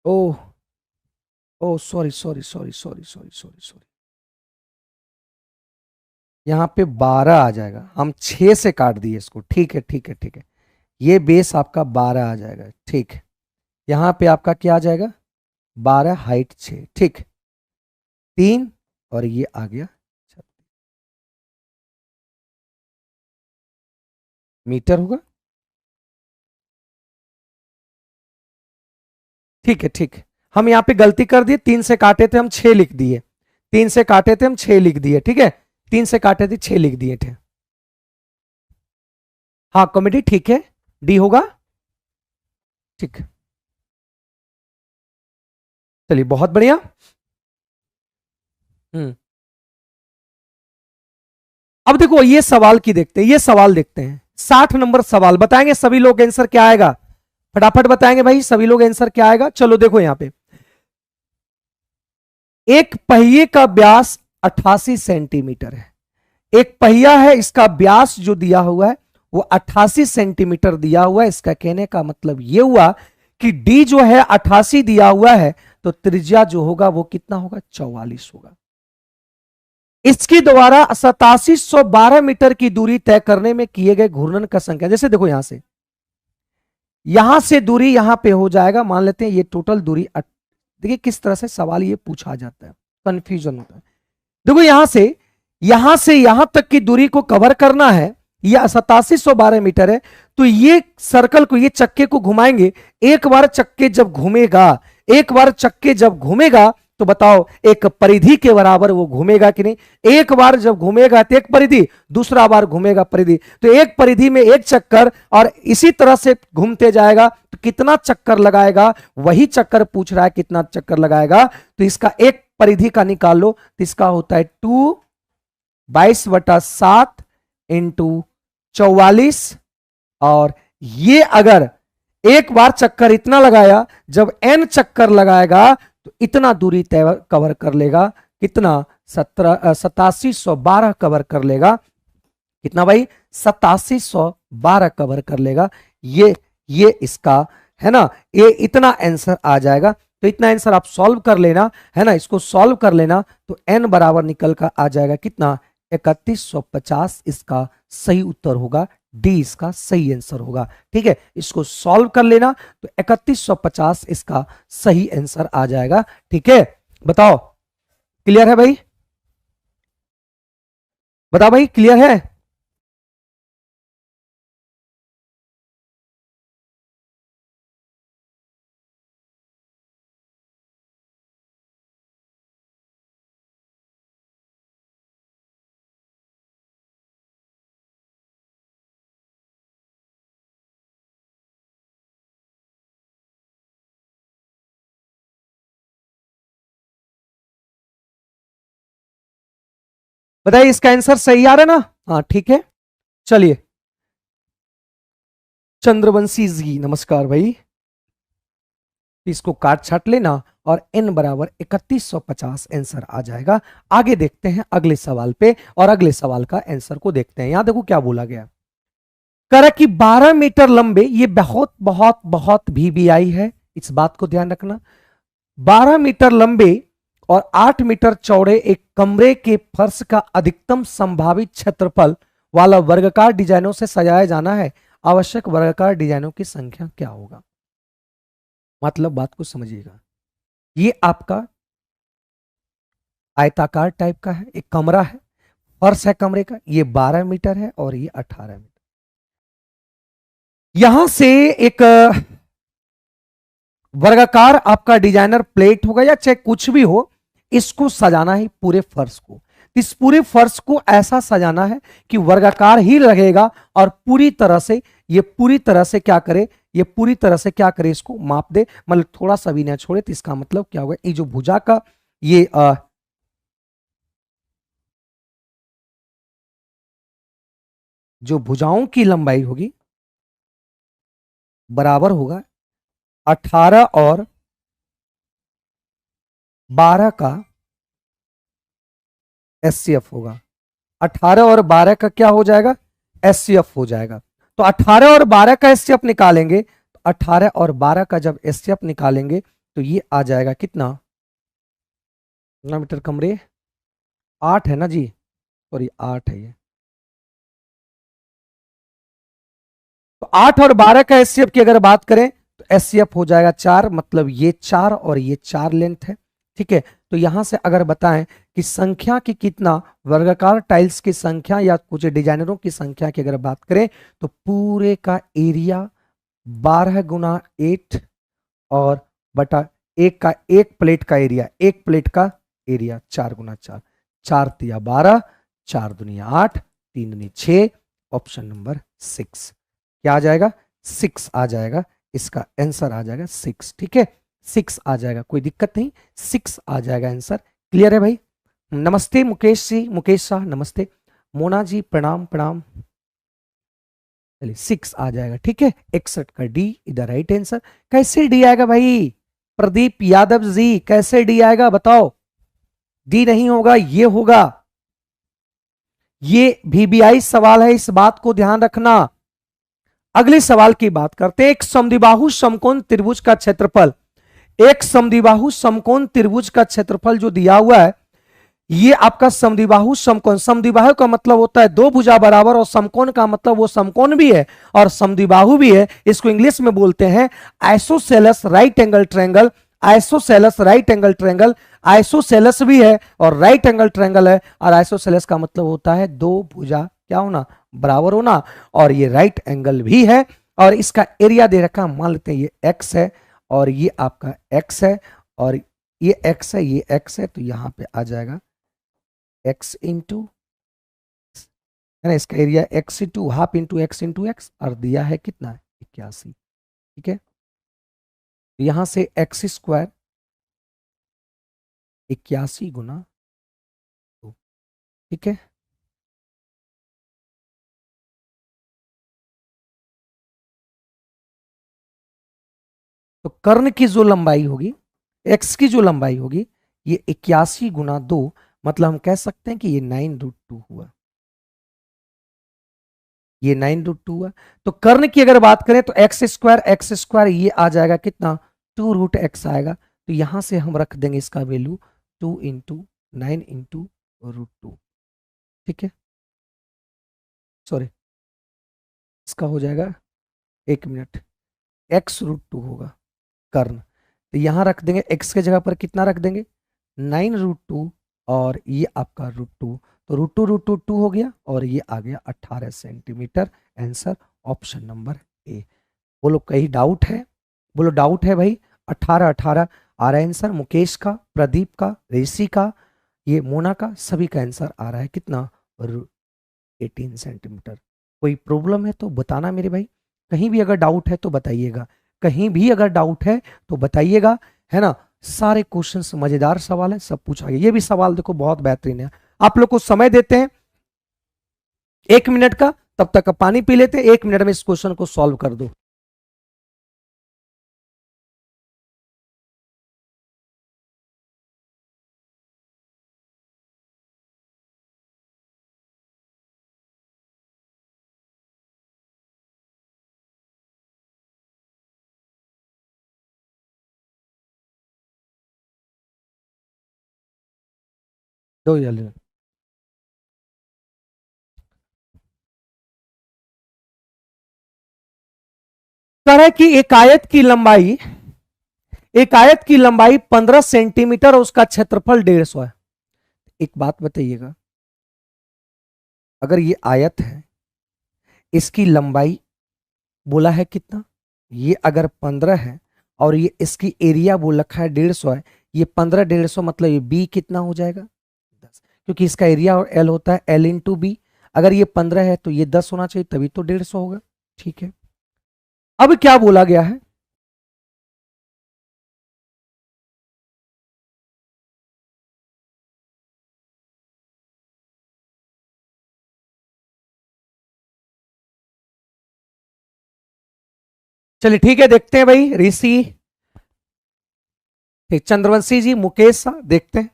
Speaker 1: Oh, oh sorry sorry sorry sorry sorry sorry sorry, यहाँ पे 12 आ जाएगा, हम 6 से काट दिए इसको, ठीक है ठीक है ठीक है। ये बेस आपका 12 आ जाएगा, ठीक। यहाँ पे आपका क्या आ जाएगा, 12, हाइट 6, ठीक, 3, और ये आ गया मीटर होगा, ठीक है ठीक। हम यहाँ पे गलती कर दिए, 3 से काटे थे हम 6 लिख दिए, 3 से काटे थे हम 6 लिख दिए, ठीक है, 3 से काटे थे 6 लिख दिए थे। हाँ कॉमेडी ठीक है, डी होगा, ठीक। चलिए बहुत बढ़िया। हम्म, अब देखो ये सवाल की देखते हैं, ये सवाल देखते हैं, 60 नंबर सवाल, बताएंगे सभी लोग आंसर क्या आएगा, फटाफट बताएंगे भाई सभी लोग आंसर क्या आएगा। चलो देखो यहां पे, एक पहिए का व्यास 88 सेंटीमीटर है, एक पहिया है, इसका व्यास जो दिया हुआ है वो 88 सेंटीमीटर दिया हुआ है। इसका कहने का मतलब ये हुआ कि डी जो है 88 दिया हुआ है, तो त्रिज्या जो होगा वो कितना होगा, 44 होगा। इसके द्वारा 8712 मीटर की दूरी तय करने में किए गए घूर्णन का संख्या, जैसे देखो यहां से दूरी यहां पे हो जाएगा, मान लेते हैं ये टोटल दूरी। देखिए किस तरह से सवाल ये पूछा जाता है, कंफ्यूजन होता है। देखो यहां से यहां तक की दूरी को कवर करना है, यह 8712 मीटर है, तो ये सर्कल को, ये चक्के को घुमाएंगे। एक बार चक्के जब घूमेगा, एक बार चक्के जब घूमेगा, तो बताओ एक परिधि के बराबर वो घूमेगा कि नहीं। एक बार जब घूमेगा तो एक परिधि, दूसरा बार घूमेगा परिधि, तो एक परिधि में एक चक्कर, और इसी तरह से घूमते जाएगा, तो कितना चक्कर लगाएगा, वही चक्कर पूछ रहा है, कितना चक्कर लगाएगा। तो इसका एक परिधि का निकाल लो, तो इसका होता है 22/7 इंटू 44, और ये अगर एक बार चक्कर इतना लगाया, जब n चक्कर लगाएगा तो इतना दूरी कवर कर लेगा, कितना 8712 कवर कर लेगा, कितना भाई 8712 कवर कर लेगा। ये इसका है ना, ये इतना आंसर आ जाएगा। तो इतना आंसर आप सॉल्व कर लेना, है ना, इसको सॉल्व कर लेना, तो n बराबर निकल कर आ जाएगा कितना, 3150 इसका सही उत्तर होगा, डी इसका सही आंसर होगा। ठीक है, इसको सॉल्व कर लेना, तो 3150 इसका सही आंसर आ जाएगा। ठीक है, बताओ क्लियर है भाई, बताओ भाई क्लियर है। बताइए इसका आंसर सही आ रहा है ना। हाँ ठीक है, चलिए चंद्रवंशी जी नमस्कार भाई। इसको काट छाट लेना और n बराबर 3150 आंसर आ जाएगा। आगे देखते हैं अगले सवाल पे और अगले सवाल का आंसर को देखते हैं। यहां देखो क्या बोला गया, कह रहा कि 12 मीटर लंबे, ये बहुत बहुत बहुत VBI है, इस बात को ध्यान रखना। 12 मीटर लंबे और 8 मीटर चौड़े एक कमरे के फर्श का अधिकतम संभावित क्षेत्रफल वाला वर्गाकार डिजाइनों से सजाया जाना है, आवश्यक वर्गाकार डिजाइनों की संख्या क्या होगा। मतलब बात को समझिएगा, ये आपका आयताकार टाइप का है, एक कमरा है, फर्श है कमरे का, ये 12 मीटर है और ये 18 मीटर। यहां से एक वर्गाकार आपका डिजाइनर प्लेट होगा या चाहे कुछ भी हो, इसको सजाना है पूरे फर्श को। इस पूरे फर्श को ऐसा सजाना है कि वर्गाकार ही लगेगा और पूरी तरह से ये पूरी तरह से क्या करे, ये पूरी तरह से क्या करे, इसको माप दे, मतलब थोड़ा सा भी ना छोड़े। तो इसका मतलब क्या होगा, ये जो भुजा का ये जो भुजाओं की लंबाई होगी बराबर होगा 18 और 12 का SCF होगा। 18 और 12 का क्या हो जाएगा, SCF हो जाएगा। तो 18 और 12 का SCF निकालेंगे, तो 18 और 12 का जब SCF निकालेंगे तो ये आ जाएगा कितना मीटर कमरे, 8 है ना जी, सॉरी 8 है ये। तो 8 और 12 का SCF की अगर बात करें तो SCF हो जाएगा 4, मतलब ये 4 और ये 4 लेंथ है, ठीक है। तो यहां से अगर बताएं कि संख्या की कितना, वर्गाकार टाइल्स की संख्या या कुछ डिजाइनरों की संख्या की अगर बात करें तो पूरे का एरिया 12 गुना 8 और बटा एक का, एक प्लेट का एरिया, एक प्लेट का एरिया 4 गुना 4, 4 तिया 12, 4 दुनिया 8, 3 दुनिया 6, ऑप्शन नंबर 6 क्या आ जाएगा, 6 आ जाएगा, इसका आंसर आ जाएगा 6, ठीक है। 6 आ जाएगा, कोई दिक्कत नहीं, 6 आ जाएगा आंसर। क्लियर है भाई। नमस्ते मुकेश जी, मुकेश शाह नमस्ते, मोना जी प्रणाम प्रणाम। चलिए 6 आ जाएगा, ठीक है। 61 का डी इधर राइट आंसर। कैसे डी आएगा भाई, प्रदीप यादव जी कैसे डी आएगा बताओ। डी नहीं होगा, ये होगा, ये VBI सवाल है, इस बात को ध्यान रखना। अगले सवाल की बात करते हैं। एक समद्विबाहु समकोण त्रिभुज का क्षेत्रफल, एक समद्विबाहु समकोण त्रिभुज का क्षेत्रफल जो दिया हुआ है, ये आपका समद्विबाहु समकोण, समद्विबाहु का मतलब होता है दो भुजा बराबर, और समकोण का मतलब वो समकोण भी है और समद्विबाहु भी है। इसको इंग्लिश में बोलते हैं isosceles right angle triangle, isosceles right angle triangle. Isosceles भी है और राइट एंगल ट्रायंगल है, और आइसोसेलस का मतलब होता है दो भुजा क्या होना, बराबर होना, और ये राइट एंगल भी है। और इसका एरिया दे रखा, मान लेते हैं ये x है और ये आपका x है और ये x है, ये x है, तो यहां पे आ जाएगा x इंटू, है ना, इसका area x into half into x और दिया है कितना 81, ठीक है। यहां से x स्क्वायर 81 गुना 2, ठीक है। तो कर्ण की जो लंबाई होगी, x की जो लंबाई होगी, ये 81 गुना 2, मतलब हम कह सकते हैं कि ये 9√2 हुआ, ये 9√2 हुआ। तो कर्ण की अगर बात करें तो x स्क्वायर ये आ जाएगा कितना 2√x आएगा। तो यहां से हम रख देंगे इसका वैल्यू 2 इंटू 9 इंटू √2, ठीक है। सॉरी, इसका हो जाएगा, एक मिनट, x√2 होगा कर्ण। तो यहां रख देंगे x के जगह पर कितना रख देंगे 9√2 और ये आपका √2, तो √2 हो गया और ये आ गया 18 सेंटीमीटर। आंसर ऑप्शन नंबर ए। बोलो कहीं डाउट है, बोलो डाउट है भाई। 18 आ रहा है आंसर, मुकेश का, प्रदीप का, ऋषि का, ये मोना का, सभी का आंसर आ रहा है कितना 18 सेंटीमीटर। कोई प्रॉब्लम है तो बताना मेरे भाई, कहीं भी अगर डाउट है तो बताइएगा, कहीं भी अगर डाउट है तो बताइएगा, है ना। सारे क्वेश्चंस मजेदार सवाल है, सब पूछा गया। ये भी सवाल देखो बहुत बेहतरीन है। आप लोग को समय देते हैं 1 मिनट का, तब तक पानी पी लेते हैं, 1 मिनट में इस क्वेश्चन को सॉल्व कर दो। दो जल्दी। तरह की एक आयत की लंबाई 15 सेंटीमीटर और उसका क्षेत्रफल 150 है। एक बात बताइएगा, अगर ये आयत है, इसकी लंबाई बोला है कितना, ये अगर 15 है और ये इसकी एरिया बोल रखा है 150 है, ये 15 150 मतलब ये बी कितना हो जाएगा 10, क्योंकि इसका एरिया और एल होता है एल इंटू बी। अगर ये 15 है तो ये 10 होना चाहिए, तभी तो 150 होगा। ठीक है, अब क्या बोला गया है, चलिए ठीक है, देखते हैं भाई ऋषि, चंद्रवंशी जी, मुकेश सा, देखते हैं।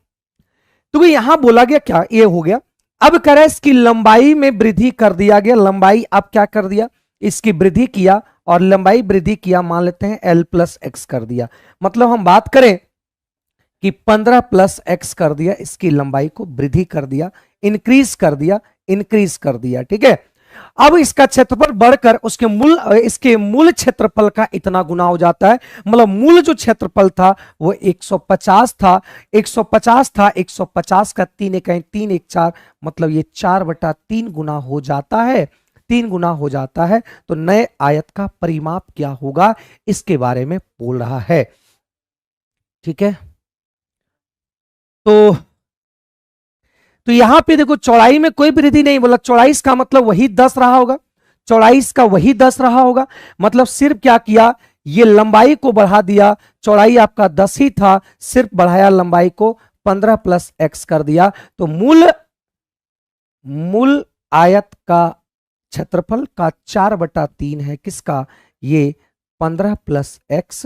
Speaker 1: तो यहां बोला गया क्या, ये हो गया। अब कह रहा है इसकी लंबाई में वृद्धि कर दिया गया, लंबाई अब क्या कर दिया, इसकी वृद्धि किया और लंबाई वृद्धि किया, मान लेते हैं एल प्लस एक्स कर दिया। मतलब हम बात करें कि 15 प्लस एक्स कर दिया, इसकी लंबाई को वृद्धि कर दिया, इंक्रीज कर दिया, इंक्रीज कर दिया। ठीक है, अब इसका क्षेत्रफल बढ़कर इसके मूल क्षेत्रफल का इतना गुना हो जाता है। मतलब मूल जो क्षेत्रफल था वो 150 था, 150 था, 150 का 3 एक 3 एक 4, मतलब ये 4/3 गुना हो जाता है, 3 गुना हो जाता है। तो नए आयत का परिमाप क्या होगा, इसके बारे में बोल रहा है। ठीक है, तो यहां पे देखो चौड़ाई में कोई वृद्धि नहीं, बोला चौड़ाई का मतलब वही 10 रहा होगा, चौड़ाई का वही 10 रहा होगा। मतलब सिर्फ क्या किया, ये लंबाई को बढ़ा दिया, चौड़ाई आपका 10 ही था, सिर्फ बढ़ाया लंबाई को, 15 प्लस एक्स कर दिया। तो मूल आयत का क्षेत्रफल का 4/3 है किसका, ये 15 प्लस एक्स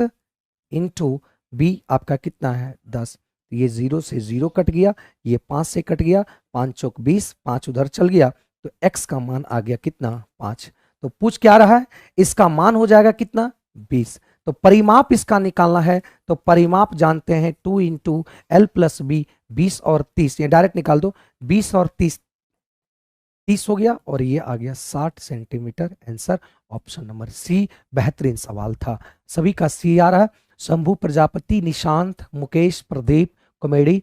Speaker 1: इंटू बी आपका कितना है 10। ये 0 से 0 कट गया, ये 5 से कट गया, 5 चौक 20, 5 उधर चल गया, तो x का मान आ गया कितना 5। तो पूछ क्या रहा है, इसका मान हो जाएगा कितना 20। तो परिमाप इसका निकालना है, तो परिमाप जानते हैं 2 इंटू एल प्लस बी, 20 और 30, ये डायरेक्ट निकाल दो, 20 और 30, 30 हो गया और ये आ गया 60 centimetre. Answer option number C, बेहतरीन सवाल था, सभी का सी आ रहा है। शंभू प्रजापति, निशांत, मुकेश, प्रदीप, कॉमेडी,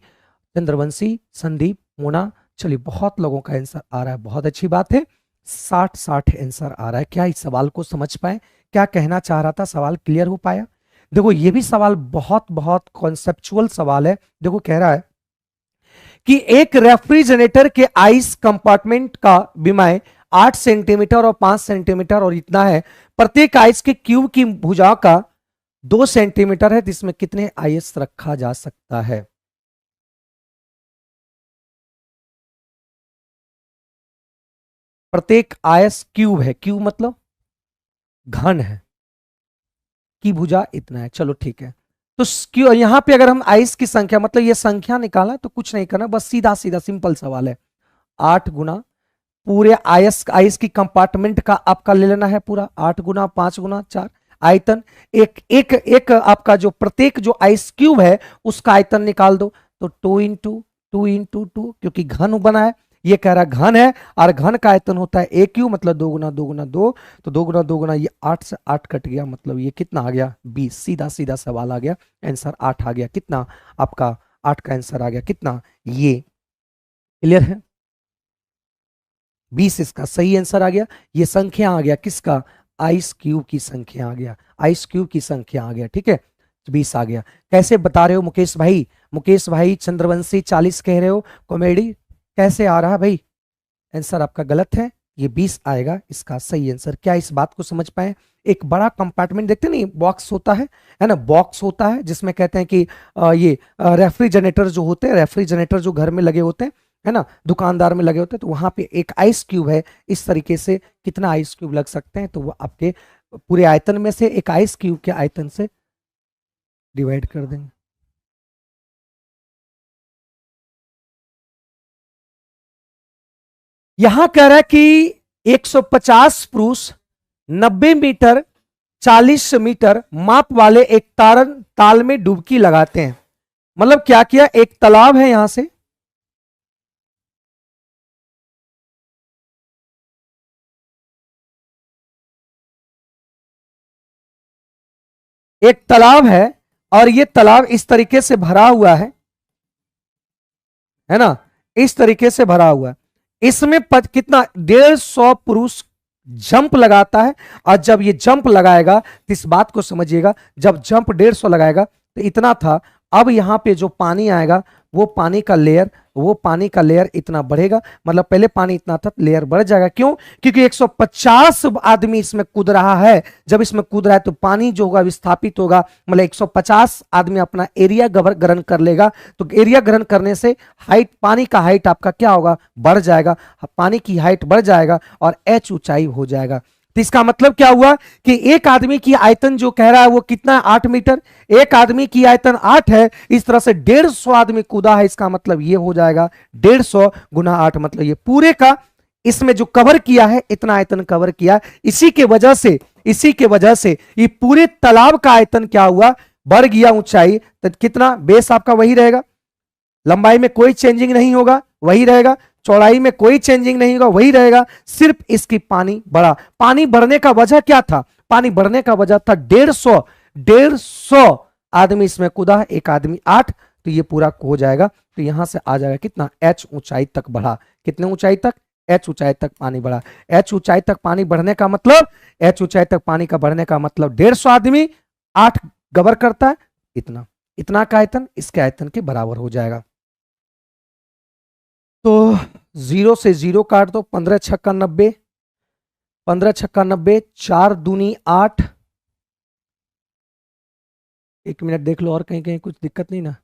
Speaker 1: चंद्रवंशी, संदीप, मोना, चलिए बहुत लोगों का आंसर आ रहा है, बहुत अच्छी बात है। 60 आंसर आ रहा है। क्या इस सवाल को समझ पाए, क्या कहना चाह रहा था, सवाल क्लियर हो पाया। देखो ये भी सवाल बहुत बहुत कॉन्सेप्चुअल सवाल है। देखो कह रहा है कि एक रेफ्रिजरेटर के आइस कंपार्टमेंट का विमाएं 8 सेंटीमीटर और 5 सेंटीमीटर और इतना है, प्रत्येक आइस के क्यूब की भुजा का 2 सेंटीमीटर है, जिसमें कितने आइस रखा जा सकता है। प्रत्येक आयस क्यूब है, क्यूब मतलब घन है, की भुजा इतना है। चलो ठीक है, तो क्यों यहां पे अगर हम आइस की संख्या, मतलब ये संख्या निकाला, तो कुछ नहीं करना, बस सीधा सीधा सिंपल सवाल है। 8 गुना पूरे आइस आइस की कंपार्टमेंट का आपका ले लेना है पूरा, 8 गुना 5 गुना 4 आयतन, एक एक एक आपका जो प्रत्येक जो आइस क्यूब है उसका आयतन निकाल दो, तो 2 इंटू 2 क्योंकि घन बना है, ये कह रहा है घन है, और घन का आयतन होता है ए क्यू, मतलब 2 गुना 2 गुना 2, तो 2 गुना 2 गुना ये 8 से 8 कट गया, मतलब ये कितना आ गया 20। सीधा सीधा सवाल आ गया, आंसर 8 आ गया, कितना आपका 8 का आंसर आ गया कितना, ये क्लियर है, 20 इसका सही आंसर आ गया। ये संख्या आ गया किसका, आइस क्यूब की संख्या आ गया, आइस क्यूब की संख्या आ गया। ठीक है, 20 आ गया। कैसे बता रहे हो मुकेश भाई, मुकेश भाई चंद्रवंशी 40 कह रहे हो, कॉमेडी कैसे आ रहा है भाई, आंसर आपका गलत है, ये 20 आएगा इसका सही आंसर। क्या इस बात को समझ पाए, एक बड़ा कंपार्टमेंट देखते नहीं, बॉक्स होता है ना, बॉक्स होता है जिसमें कहते हैं कि ये रेफ्रिजरेटर जो होते हैं, रेफ्रिजरेटर जो घर में लगे होते हैं, है ना, दुकानदार में लगे होते हैं, तो वहां पे एक आइस क्यूब है, इस तरीके से कितना आइस क्यूब लग सकते हैं, तो वो आपके पूरे आयतन में से एक आइस क्यूब के आयतन से डिवाइड कर देंगे। यहां कह रहा है कि 150 पुरुष 90 मीटर 40 मीटर माप वाले एक ताल में डुबकी लगाते हैं। मतलब क्या किया, एक तालाब है यहां से, एक तालाब है और ये तालाब इस तरीके से भरा हुआ है ना, इस तरीके से भरा हुआ है। इसमें कितना 150 पुरुष जंप लगाता है, और जब ये जंप लगाएगा तो इस बात को समझिएगा, जब जंप 150 लगाएगा तो इतना था, अब यहां पे जो पानी आएगा वो पानी का लेयर इतना बढ़ेगा, मतलब पहले पानी इतना था, लेयर बढ़ जाएगा। क्यों? क्योंकि 150 आदमी इसमें कूद रहा है। जब इसमें कूद रहा है तो पानी जो होगा विस्थापित होगा, मतलब 150 आदमी अपना एरिया ग्रहण कर लेगा। तो एरिया ग्रहण करने से हाइट, पानी का हाइट आपका क्या होगा, बढ़ जाएगा। पानी की हाइट बढ़ जाएगा और एच ऊंचाई हो जाएगा। तो इसका मतलब क्या हुआ कि एक आदमी की आयतन जो कह रहा है वो कितना है, 8 मीटर। एक आदमी की आयतन 8 है, इस तरह से 150 आदमी कूदा है, इसका मतलब ये हो जाएगा 150 गुना 8, मतलब ये पूरे का इसमें जो कवर किया है इतना आयतन कवर किया। इसी के वजह से ये पूरे तालाब का आयतन क्या हुआ, बढ़ गया ऊंचाई। तो कितना, बेस आपका वही रहेगा, लंबाई में कोई चेंजिंग नहीं होगा, वही रहेगा, चौड़ाई में कोई चेंजिंग नहीं होगा, वही रहेगा, सिर्फ इसकी पानी बढ़ा। पानी बढ़ने का वजह क्या था? पानी बढ़ने का वजह था 150 आदमी इसमें कूदा है, एक आदमी 8, तो ये पूरा हो जाएगा। तो यहां से आ जाएगा कितना, एच ऊंचाई तक बढ़ा। कितने ऊंचाई तक? एच ऊंचाई तक पानी बढ़ा। एच ऊंचाई तक पानी बढ़ने का मतलब, एच ऊंचाई तक पानी का बढ़ने का मतलब 150 आदमी 8 कवर करता है, इतना का आयतन इसके आयतन के बराबर हो जाएगा। तो 0 से 0 काट दो, 15 छक्का 90, 15 छक्का 90, 4 दूनी 8। एक मिनट देख लो और कहीं कहीं कुछ दिक्कत नहीं ना।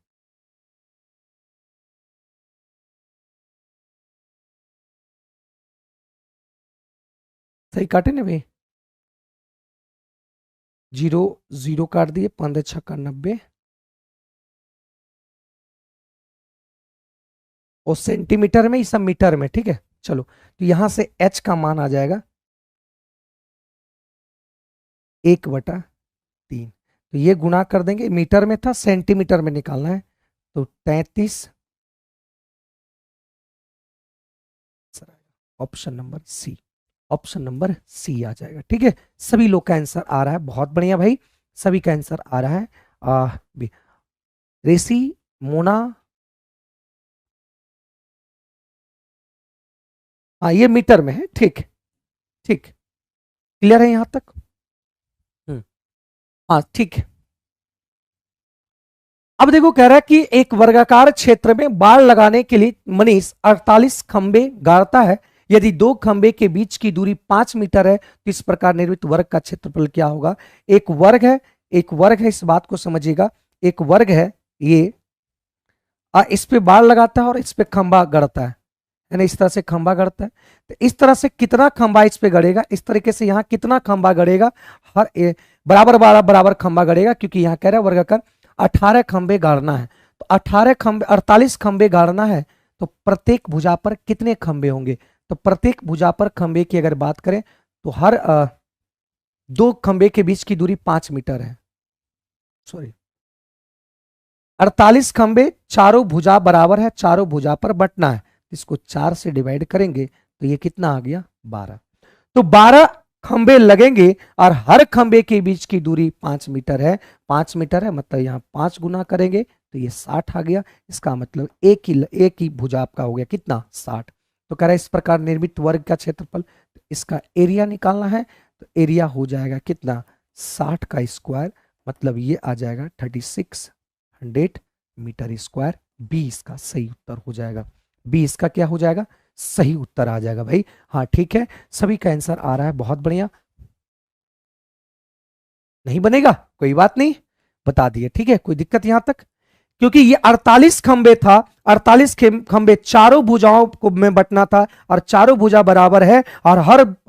Speaker 1: सही काटे ना भाई? 0 0 काट दिए, 15 छक्का 90, और सेंटीमीटर में, ये सब मीटर में, ठीक है। चलो, तो यहां से h का मान आ जाएगा 1/3। तो ये गुणा कर देंगे, मीटर में था, सेंटीमीटर में निकालना है, तो 33, ऑप्शन नंबर सी, ऑप्शन नंबर सी आ जाएगा। ठीक है, सभी लोग का आंसर आ रहा है, बहुत बढ़िया भाई, सभी का आंसर आ रहा है। रेसी, मोना, हाँ ये मीटर में है, ठीक ठीक, क्लियर है यहां तक? हाँ ठीक है। अब देखो कह रहा है कि एक वर्गाकार क्षेत्र में बाड़ लगाने के लिए मनीष 48 खंबे गाड़ता है। यदि दो खंबे के बीच की दूरी 5 मीटर है तो इस प्रकार निर्मित वर्ग का क्षेत्रफल क्या होगा? एक वर्ग है, एक वर्ग है, इस बात को समझिएगा, एक वर्ग है ये, इस पे बाड़ लगाता है और इस पे खंबा गड़ता है ना, इस तरह से खंबा गड़ता है। तो इस तरह से कितना खंबा इस पे गड़ेगा, इस तरीके से यहाँ कितना खंबा गड़ेगा, हर बराबर बराबर बराबर खंबा गड़ेगा, क्योंकि यहाँ कह रहा है वर्गाकार 18 खंबे गाड़ना है। तो 18 खंबे, 48 खंबे गाड़ना है, तो प्रत्येक भुजा पर कितने खंबे होंगे? तो प्रत्येक भुजा पर खंबे की अगर बात करें तो हर दो खंबे के बीच की दूरी 5 मीटर है, सॉरी 48 खंबे, चारों भुजा बराबर है, चारों भुजा पर बंटना है, इसको 4 से डिवाइड करेंगे तो ये कितना आ गया, 12। तो 12 खंबे लगेंगे और हर खंबे के बीच की दूरी 5 मीटर है, 5 मीटर है, मतलब यहाँ 5 गुना करेंगे तो ये 60 आ गया। इसका मतलब एक ही भुजा आपका हो गया कितना, 60। तो कह रहा है इस प्रकार निर्मित वर्ग का क्षेत्रफल, तो इसका एरिया निकालना है, तो एरिया हो जाएगा कितना, 60 का स्क्वायर, मतलब ये आ जाएगा 3600 मीटर स्क्वायर। बी इसका सही उत्तर हो जाएगा, बी इसका क्या हो जाएगा, सही उत्तर आ जाएगा भाई। हाँ ठीक है, सभी का आंसर आ रहा है, बहुत बढ़िया। नहीं बनेगा कोई बात नहीं, बता दिए, ठीक है, कोई दिक्कत यहां तक? क्योंकि ये 48 खंबे था, 48 खंबे चारों भुजाओं को में बंटना था, और चारों भुजा बराबर है, और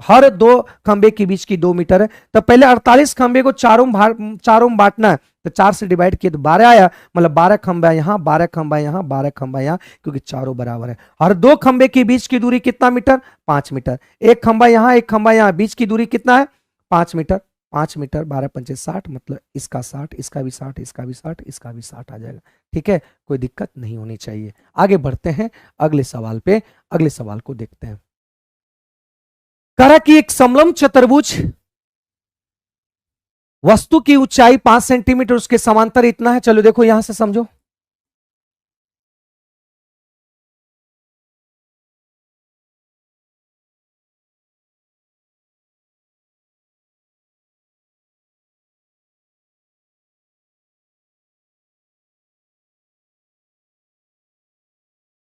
Speaker 1: हर दो खंबे के बीच की 2 मीटर है। तो पहले 48 खंबे को चारों में बांटना है, तो 4 से डिवाइड किए तो 12 आया, मतलब 12 खंबा यहाँ, 12 खंबा यहाँ, 12 खंबा यहाँ, क्योंकि चारों बराबर है। हर दो खंबे के बीच की दूरी कितना मीटर, 5 मीटर। एक खंबा यहाँ, एक खंबा यहाँ, बीच की दूरी कितना है, 5 मीटर। 5 मीटर, 12 पंचे 60, मतलब इसका 60, इसका भी 60, इसका भी 60, इसका भी 60 आ जाएगा। ठीक है, कोई दिक्कत नहीं होनी चाहिए। आगे बढ़ते हैं अगले सवाल पे, अगले सवाल को देखते हैं। कह रहा कि एक समलंब चतुर्भुज वस्तु की ऊंचाई 5 सेंटीमीटर, उसके समांतर इतना है। चलो देखो यहां से समझो,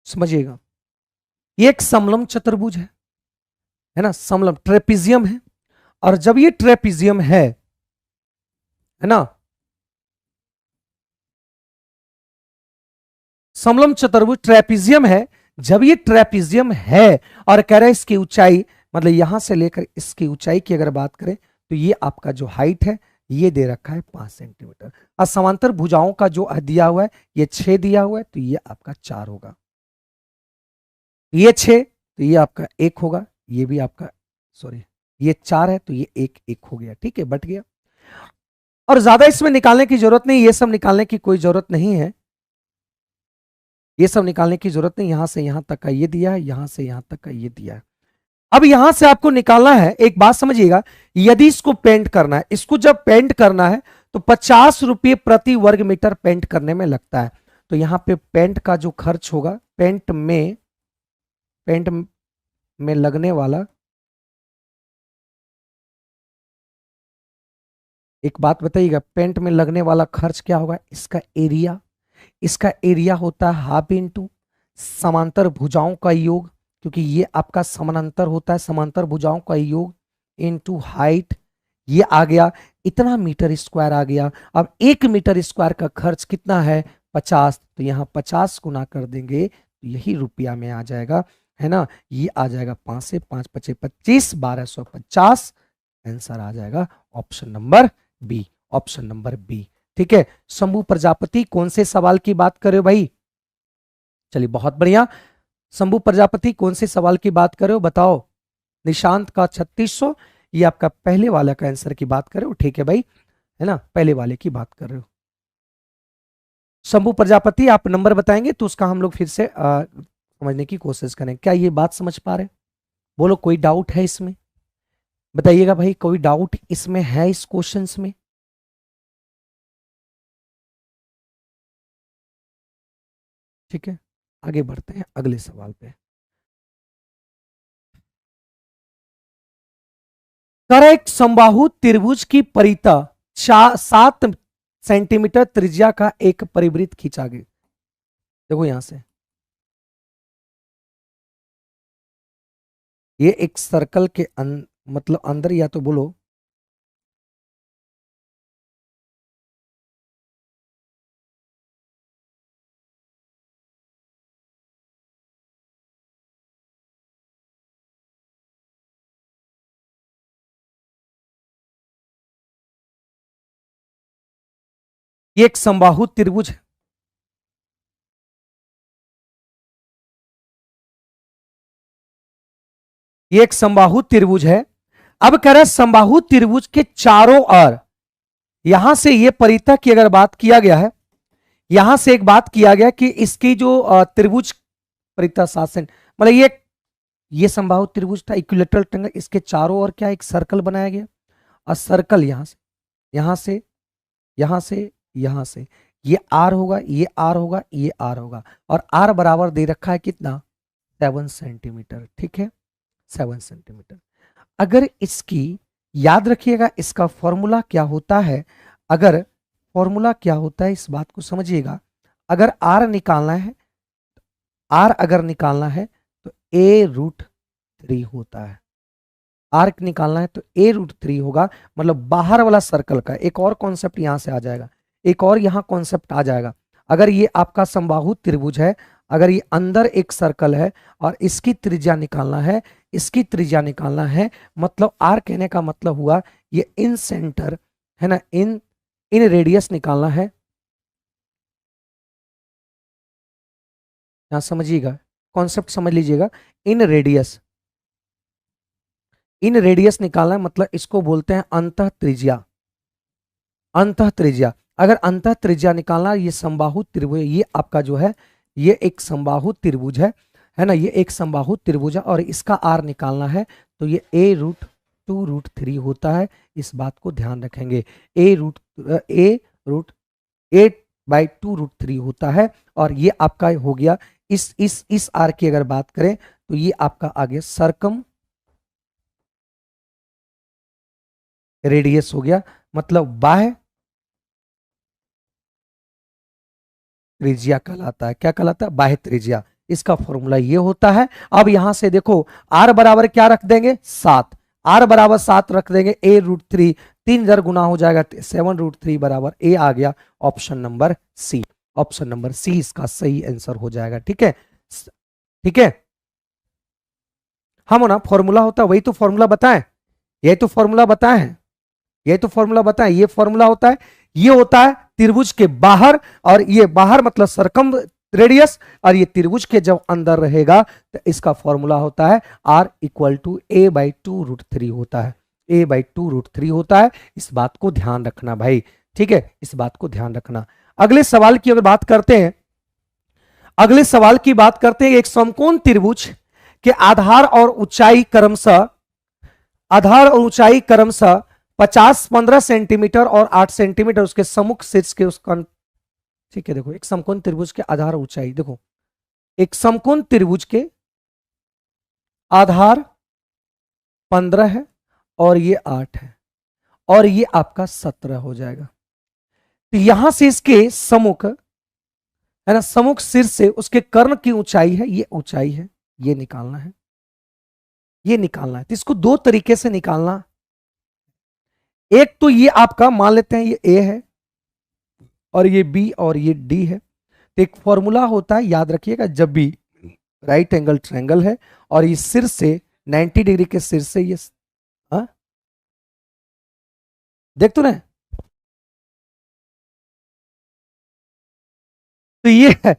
Speaker 1: समझिएगा। ये एक समलंब चतुर्भुज है ना, समलंब ट्रेपिजियम है। और जब ये ट्रेपिजियम है ना, समलंब चतुर्भुज ट्रेपिजियम है, जब ये ट्रेपिजियम है और कह रहे हैं इसकी ऊंचाई, मतलब यहां से लेकर इसकी ऊंचाई की अगर बात करें तो ये आपका जो हाइट है ये दे रखा है 5 सेंटीमीटर। और समांतर भुजाओं का जो दिया हुआ है ये 6 दिया हुआ है, तो ये आपका 4 होगा। ये 6 तो ये आपका 1 होगा, ये भी आपका, सॉरी ये 4 है तो ये 1 1 हो गया, ठीक है, बट गया। और ज्यादा इसमें निकालने की जरूरत नहीं, ये सब निकालने की कोई जरूरत नहीं है, ये सब निकालने की जरूरत नहीं। यहां से यहां तक का ये दिया है, यहां से यहां तक का ये दिया है। अब यहां से आपको निकालना है, एक बात समझिएगा, यदि इसको पेंट करना है, इसको जब पेंट करना है तो 50 रुपये प्रति वर्ग मीटर पेंट करने में लगता है। तो यहां पे पेंट का जो खर्च होगा, पेंट में लगने वाला, एक बात बताइएगा, पेंट में लगने वाला खर्च क्या होगा, इसका एरिया होता है हाफ इंटू समांतर भुजाओं का योग, क्योंकि ये आपका समानांतर होता है, समांतर भुजाओं का योग इंटू हाइट, ये आ गया, इतना मीटर स्क्वायर आ गया। अब 1 मीटर स्क्वायर का खर्च कितना है, 50, तो यहाँ 50 गुना कर देंगे तो यही रुपया में आ जाएगा, है ना। ये आ जाएगा 5 से 5 पचे 25, 1250, आंसर आ जाएगा option number b, option number b, ठीक है। शंभू प्रजापति कौन से सवाल की बात कर रहे हो भाई, चलिए बहुत बढ़िया। शंभू प्रजापति कौन से सवाल की बात कर रहे हो बताओ। निशांत का 3600, ये आपका पहले वाले का आंसर की बात कर रहे हो, ठीक है भाई, है ना, पहले वाले की बात कर रहे हो। शंभू प्रजापति आप नंबर बताएंगे तो उसका हम लोग फिर से समझने की कोशिश करें। क्या ये बात समझ पा रहे, बोलो कोई डाउट है इसमें, बताइएगा भाई, कोई डाउट इसमें है इस क्वेश्चंस में। ठीक है, आगे बढ़ते हैं अगले सवाल पे। करेक्ट, समबाहु त्रिभुज की परिता 7 सेंटीमीटर त्रिज्या का एक परिवृत्त खींचा गया। देखो यहां से ये एक सर्कल के मतलब अंदर, या तो बोलो ये एक समबाहु त्रिभुज है, ये एक समबाहु त्रिभुज है। अब कह रहा है समबाहु त्रिभुज के चारों ओर, यहां से ये परिता की अगर बात किया गया है, यहां से एक बात किया गया कि इसकी जो त्रिभुज परिता 7 सेंट, मतलब ये समबाहु त्रिभुज था, इक्विलेटरल ट्रायंगल, इसके चारों ओर क्या एक सर्कल बनाया गया, और सर्कल यहां से यहां से यहां से यहां से, ये आर होगा, ये आर होगा, ये आर होगा, और आर बराबर दे रखा है कितना, 7 सेंटीमीटर, ठीक है, 7 सेंटीमीटर। अगर इसकी याद रखिएगा, इसका फॉर्मूला क्या होता है, अगर फॉर्मूला क्या होता है इस बात को समझिएगा। अगर आर निकालना है, आर अगर निकालना है तो a√3 होता है, आर निकालना है तो a√3 होगा, मतलब बाहर वाला सर्कल का एक और कॉन्सेप्ट यहां से आ जाएगा, एक और यहां कॉन्सेप्ट आ जाएगा। अगर ये आपका समबाहु त्रिभुज है, अगर ये अंदर एक सर्कल है और इसकी त्रिज्या निकालना है, इसकी त्रिज्या निकालना है, मतलब आर कहने का मतलब हुआ ये इन सेंटर, है ना, इन रेडियस निकालना है। यहां समझिएगा, कॉन्सेप्ट समझ लीजिएगा, इन रेडियस निकालना है, मतलब इसको बोलते हैं अंतः त्रिज्या, अंतः त्रिज्या। अगर अंतः त्रिज्या निकालना, ये समबाहु त्रिभुज, ये आपका जो है ये एक समबाहु त्रिभुज है ना, ये एक समबाहु त्रिभुज है, और इसका आर निकालना है तो ये a√3 2√3 होता है, इस बात को ध्यान रखेंगे। a/2√3 होता है, और ये आपका हो गया इस आर की अगर बात करें तो ये आपका आगे सरकम रेडियस हो गया, मतलब बाह्य त्रिज्या कहलाता है। क्या कहलाता है? बाह्य त्रिज्या। इसका फॉर्मूला ये होता है। अब यहां से देखो आर बराबर क्या रख देंगे? 7। आर बराबर 7 रख देंगे, a√3 3 गुना हो जाएगा 7√3 बराबर a आ गया। ऑप्शन नंबर सी, ऑप्शन नंबर सी इसका सही आंसर हो जाएगा। ठीक है, ठीक है। हम ना फॉर्मूला होता है, वही तो फॉर्मूला बताएं, यही तो फॉर्मूला बताए हैं, यही तो फॉर्मूला बताएं। ये फॉर्मूला होता है, ये होता है त्रिभुज के बाहर, और ये बाहर मतलब सरकम रेडियस, और ये त्रिभुज के जब अंदर रहेगा तो इसका फॉर्मूला होता है r=a/2√3 होता है, a/2√3 होता है। इस बात को ध्यान रखना भाई, ठीक है, इस बात को ध्यान रखना। अगले सवाल की अगर बात करते हैं, अगले सवाल की बात करते हैं, एक समकोण त्रिभुज के आधार और ऊंचाई क्रमशः, आधार और ऊंचाई क्रमशः 50 15 सेंटीमीटर और 8 सेंटीमीटर उसके सम्मुख शीर्ष के उसका, ठीक है। देखो एक समकोण त्रिभुज के आधार ऊंचाई, देखो एक समकोण त्रिभुज के आधार 15 है और ये 8 है, और ये आपका 17 हो जाएगा। तो यहां से इसके सम्मुख है ना, सम्मुख शीर्ष से उसके कर्ण की ऊंचाई है, ये ऊंचाई है, ये निकालना है, ये निकालना है। तो इसको दो तरीके से निकालना। एक तो ये आपका मान लेते हैं ये ए है, और ये बी, और ये डी है। तो एक फॉर्मूला होता है, याद रखिएगा, जब भी राइट एंगल ट्रायंगल है और ये सिर से 90 डिग्री के सिर से ये, हाँ देख तो रहे, तो ये है,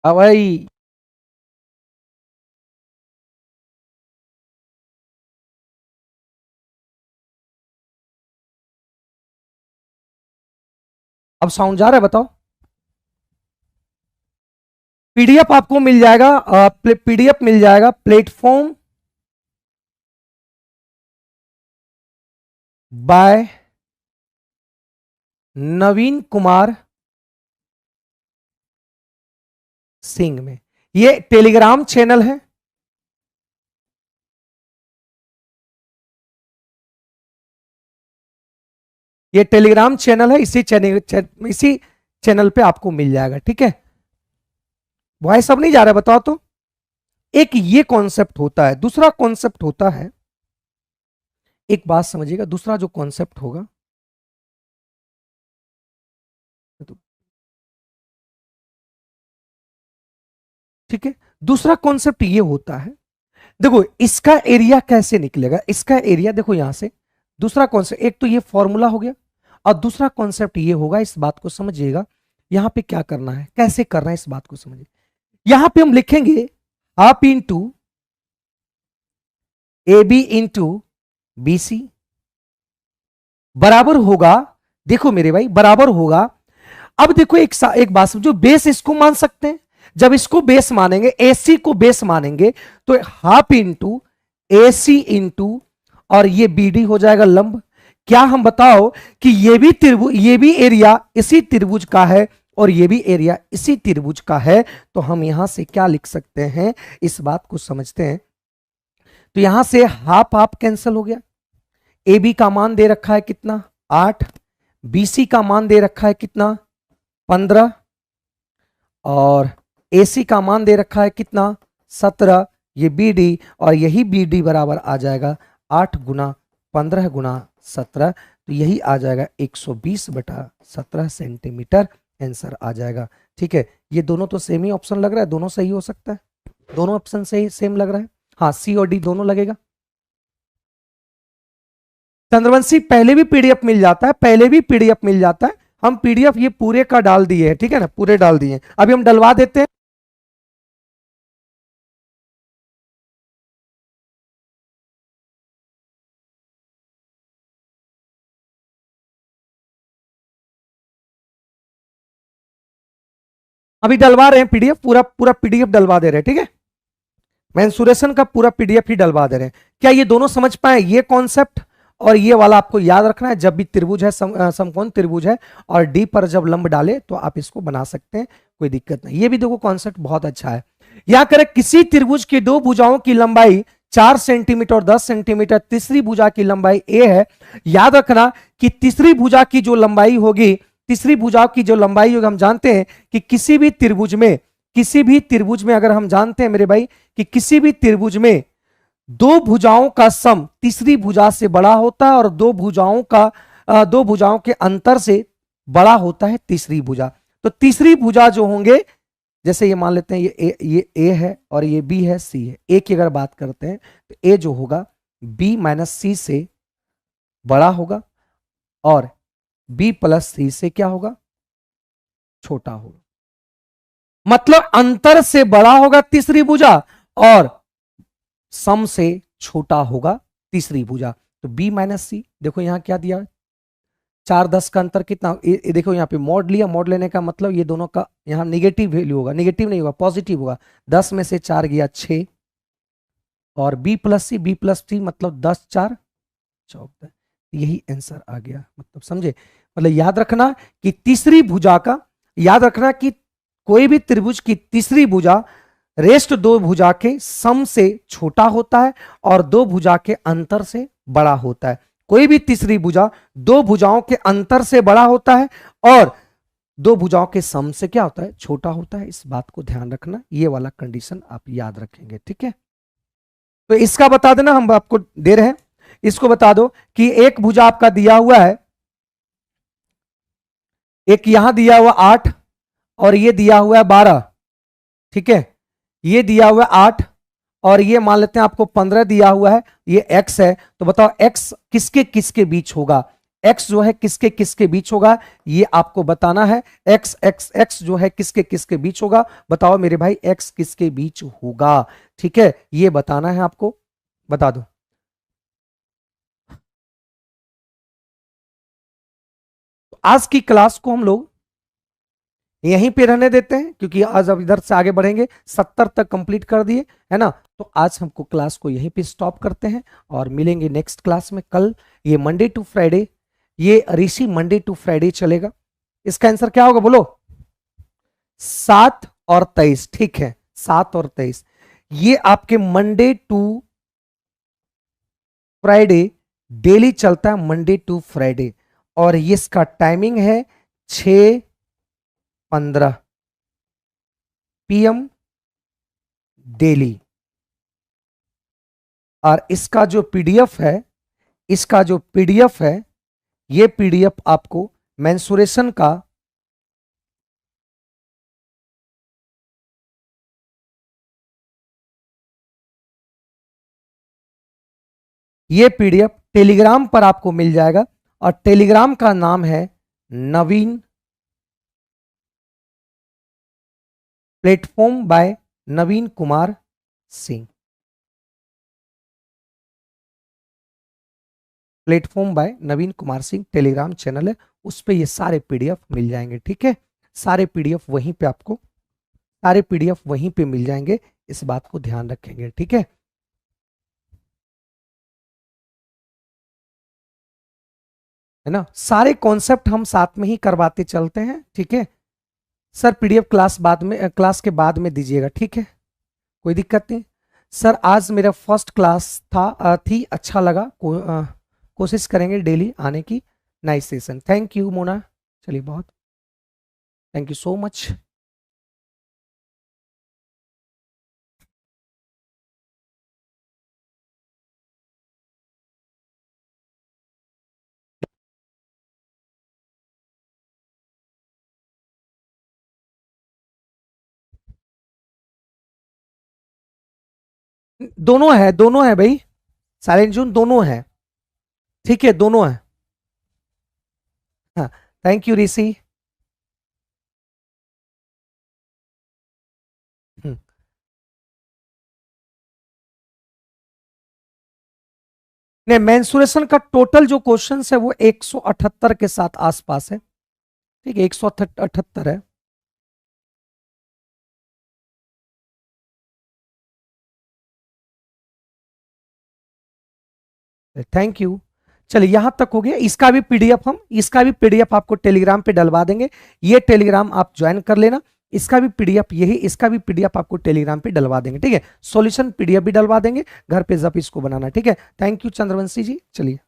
Speaker 1: अब भाई अब साउंड जा रहा है, बताओ। पीडीएफ आपको मिल जाएगा, पीडीएफ मिल जाएगा प्लेटफॉर्म बाय नवीन कुमार सिंह में। ये टेलीग्राम चैनल है, ये टेलीग्राम चैनल है, इसी चैनल पे आपको मिल जाएगा। ठीक है, वॉइस अब नहीं जा रहा है, बताओ तो। एक ये कॉन्सेप्ट होता है, दूसरा कॉन्सेप्ट होता है, एक बात समझिएगा, दूसरा जो कॉन्सेप्ट होगा, ठीक है, दूसरा कॉन्सेप्ट ये होता है, देखो इसका एरिया कैसे निकलेगा, इसका एरिया देखो यहां से। दूसरा कॉन्सेप्ट, एक तो ये फॉर्मूला हो गया, और दूसरा कॉन्सेप्ट ये होगा, इस बात को समझिएगा, यहां पे क्या करना है, कैसे करना है, इस बात को समझिए। यहां पे हम लिखेंगे half into a b into b c बराबर होगा, देखो मेरे भाई बराबर होगा। अब देखो एक बात समझो, बेस इसको मान सकते हैं, जब इसको बेस मानेंगे, एसी को बेस मानेंगे, तो हाफ इंटू ए सी इंटू, और ये बीडी हो जाएगा लंब। क्या हम बताओ कि ये भी त्रिभुज, ये भी एरिया इसी त्रिभुज का है, और ये भी एरिया इसी त्रिभुज का है, तो हम यहां से क्या लिख सकते हैं, इस बात को समझते हैं। तो यहां से हाफ हाफ कैंसिल हो गया, ए बी का मान दे रखा है कितना 8, बी सी का मान दे रखा है कितना 15, और AC का मान दे रखा है कितना 17, ये BD, और यही BD बराबर आ जाएगा 8 गुना 15 गुना 17, तो यही आ जाएगा 120/17 सेंटीमीटर, आंसर आ जाएगा। ठीक है, ये दोनों तो सेम ही ऑप्शन लग रहा है, दोनों सही हो सकता है, दोनों ऑप्शन सही सेम लग रहा है, हाँ C और D दोनों लगेगा। चंद्रवंशी पहले भी PDF मिल जाता है, पहले भी PDF मिल जाता है, हम PDF ये पूरे का डाल दिए हैं, ठीक है ना, पूरे डाल दिए हैं, अभी हम डलवा देते हैं। अभी डलवा रहे हैं PDF, पूरा पूरा PDF डलवा दे रहे हैं, ठीक है, मेंसुरेशन का पूरा PDF ही डलवा दे रहे हैं। क्या ये दोनों समझ पाए, ये कॉन्सेप्ट और ये वाला आपको याद रखना है, जब भी त्रिभुज है, समकोण त्रिभुज है और D पर जब लंब डाले तो आप इसको बना सकते हैं, कोई दिक्कत नहीं। ये भी देखो कॉन्सेप्ट बहुत अच्छा है। या करें किसी त्रिभुज की दो भुजाओं की लंबाई 4 सेंटीमीटर और 10 सेंटीमीटर, तीसरी भुजा की लंबाई A है। याद रखना कि तीसरी भुजा की जो लंबाई होगी, तीसरी भुजा की जो लंबाई होगी, हम जानते हैं कि किसी भी त्रिभुज में अगर हम जानते हैं मेरे भाई कि किसी भी त्रिभुज में दो भुजाओं का सम तीसरी भुजा से बड़ा होता है और दो भुजाओं के अंतर से बड़ा होता है तीसरी भुजा। तो तीसरी भुजा जो होंगे, जैसे ये मान लेते हैं ये A है और ये B है, C है। A की अगर बात करते हैं तो A जो होगा B माइनस C से बड़ा होगा और B प्लस C से क्या होगा, छोटा होगा। मतलब अंतर से बड़ा होगा तीसरी भुजा और सम से छोटा होगा तीसरी भुजा। तो B माइनस सी, देखो यहां क्या दिया, 4 10 का अंतर कितना, देखो यहाँ पे मॉड लिया, मॉड लेने का मतलब ये दोनों का यहाँ निगेटिव वैल्यू होगा, निगेटिव नहीं होगा पॉजिटिव होगा, 10 में से 4 गया 6 और B प्लस सी मतलब 10 4 14, यही आंसर आ गया। मतलब समझे, मतलब याद रखना कि तीसरी भुजा का, याद रखना कि कोई भी त्रिभुज की तीसरी भुजा रेस्ट दो भुजा के सम से छोटा होता है और दो भुजा के अंतर से बड़ा होता है। कोई भी तीसरी भुजा दो भुजाओं के अंतर से बड़ा होता है और दो भुजाओं के सम से क्या होता है, छोटा होता है। इस बात को ध्यान रखना, ये वाला कंडीशन आप याद रखेंगे, ठीक है। तो इसका बता देना, हम आपको दे रहे हैं, इसको बता दो कि एक भुजा आपका दिया हुआ है, एक यहां दिया हुआ 8 और ये दिया हुआ है 12, ठीक है, ये दिया हुआ है 8 और ये मान लेते हैं आपको 15 दिया हुआ है, ये x है। तो बताओ x किसके किसके बीच होगा, x जो है किसके किसके बीच होगा, ये आपको बताना है। x जो है किसके किसके बीच होगा, बताओ मेरे भाई x किसके बीच होगा, ठीक है, ये बताना है आपको, बता दो। आज की क्लास को हम लोग यहीं पे रहने देते हैं, क्योंकि आज अब इधर से आगे बढ़ेंगे, 70 तक कंप्लीट कर दिए है ना। तो आज हमको क्लास को यहीं पे स्टॉप करते हैं और मिलेंगे नेक्स्ट क्लास में कल। ये मंडे टू फ्राइडे, ये ऋषि मंडे टू फ्राइडे चलेगा। इसका आंसर क्या होगा बोलो, 7 और 23, ठीक है, 7 और 23, ये आपके मंडे टू फ्राइडे डेली चलता है, मंडे टू फ्राइडे, और ये इसका टाइमिंग है 6:15 PM डेली। और इसका जो पीडीएफ है, ये पीडीएफ आपको मेंसुरेशन का ये पीडीएफ टेलीग्राम पर आपको मिल जाएगा और टेलीग्राम का नाम है Naveen platform by Naveen Kumar Singh, platform by Naveen Kumar Singh Telegram channel है, उस पे ये सारे पीडीएफ मिल जाएंगे, ठीक है, सारे पीडीएफ वहीं पे आपको, सारे पीडीएफ वहीं पे मिल जाएंगे, इस बात को ध्यान रखेंगे, ठीक है ना। सारे कॉन्सेप्ट हम साथ में ही करवाते चलते हैं, ठीक है सर। पीडीएफ क्लास बाद में, क्लास के बाद में दीजिएगा, ठीक है, कोई दिक्कत नहीं सर। आज मेरा फर्स्ट क्लास थी, अच्छा लगा, कोशिश करेंगे डेली आने की। Nice session, thank you Mona, चलिए बहुत थैंक यू सो मच। दोनों है भाई, साइलेंट जून दोनों है, ठीक है दोनों है। हाँ, थैंक यू ऋषि। हम्म, नहीं, मेंसुरेशन का टोटल जो क्वेश्चन है वो 178 के साथ आसपास है, ठीक है 178 है। Thank you. चलिए यहां तक हो गया, इसका भी पीडीएफ आपको टेलीग्राम पे डलवा देंगे, ये टेलीग्राम आप ज्वाइन कर लेना। इसका भी पीडीएफ यही, इसका भी पीडीएफ आपको टेलीग्राम पे डलवा देंगे, ठीक है। सॉल्यूशन पीडीएफ भी डलवा देंगे, घर पे जब इसको बनाना, ठीक है। थैंक यू चंद्रवंशी जी, चलिए।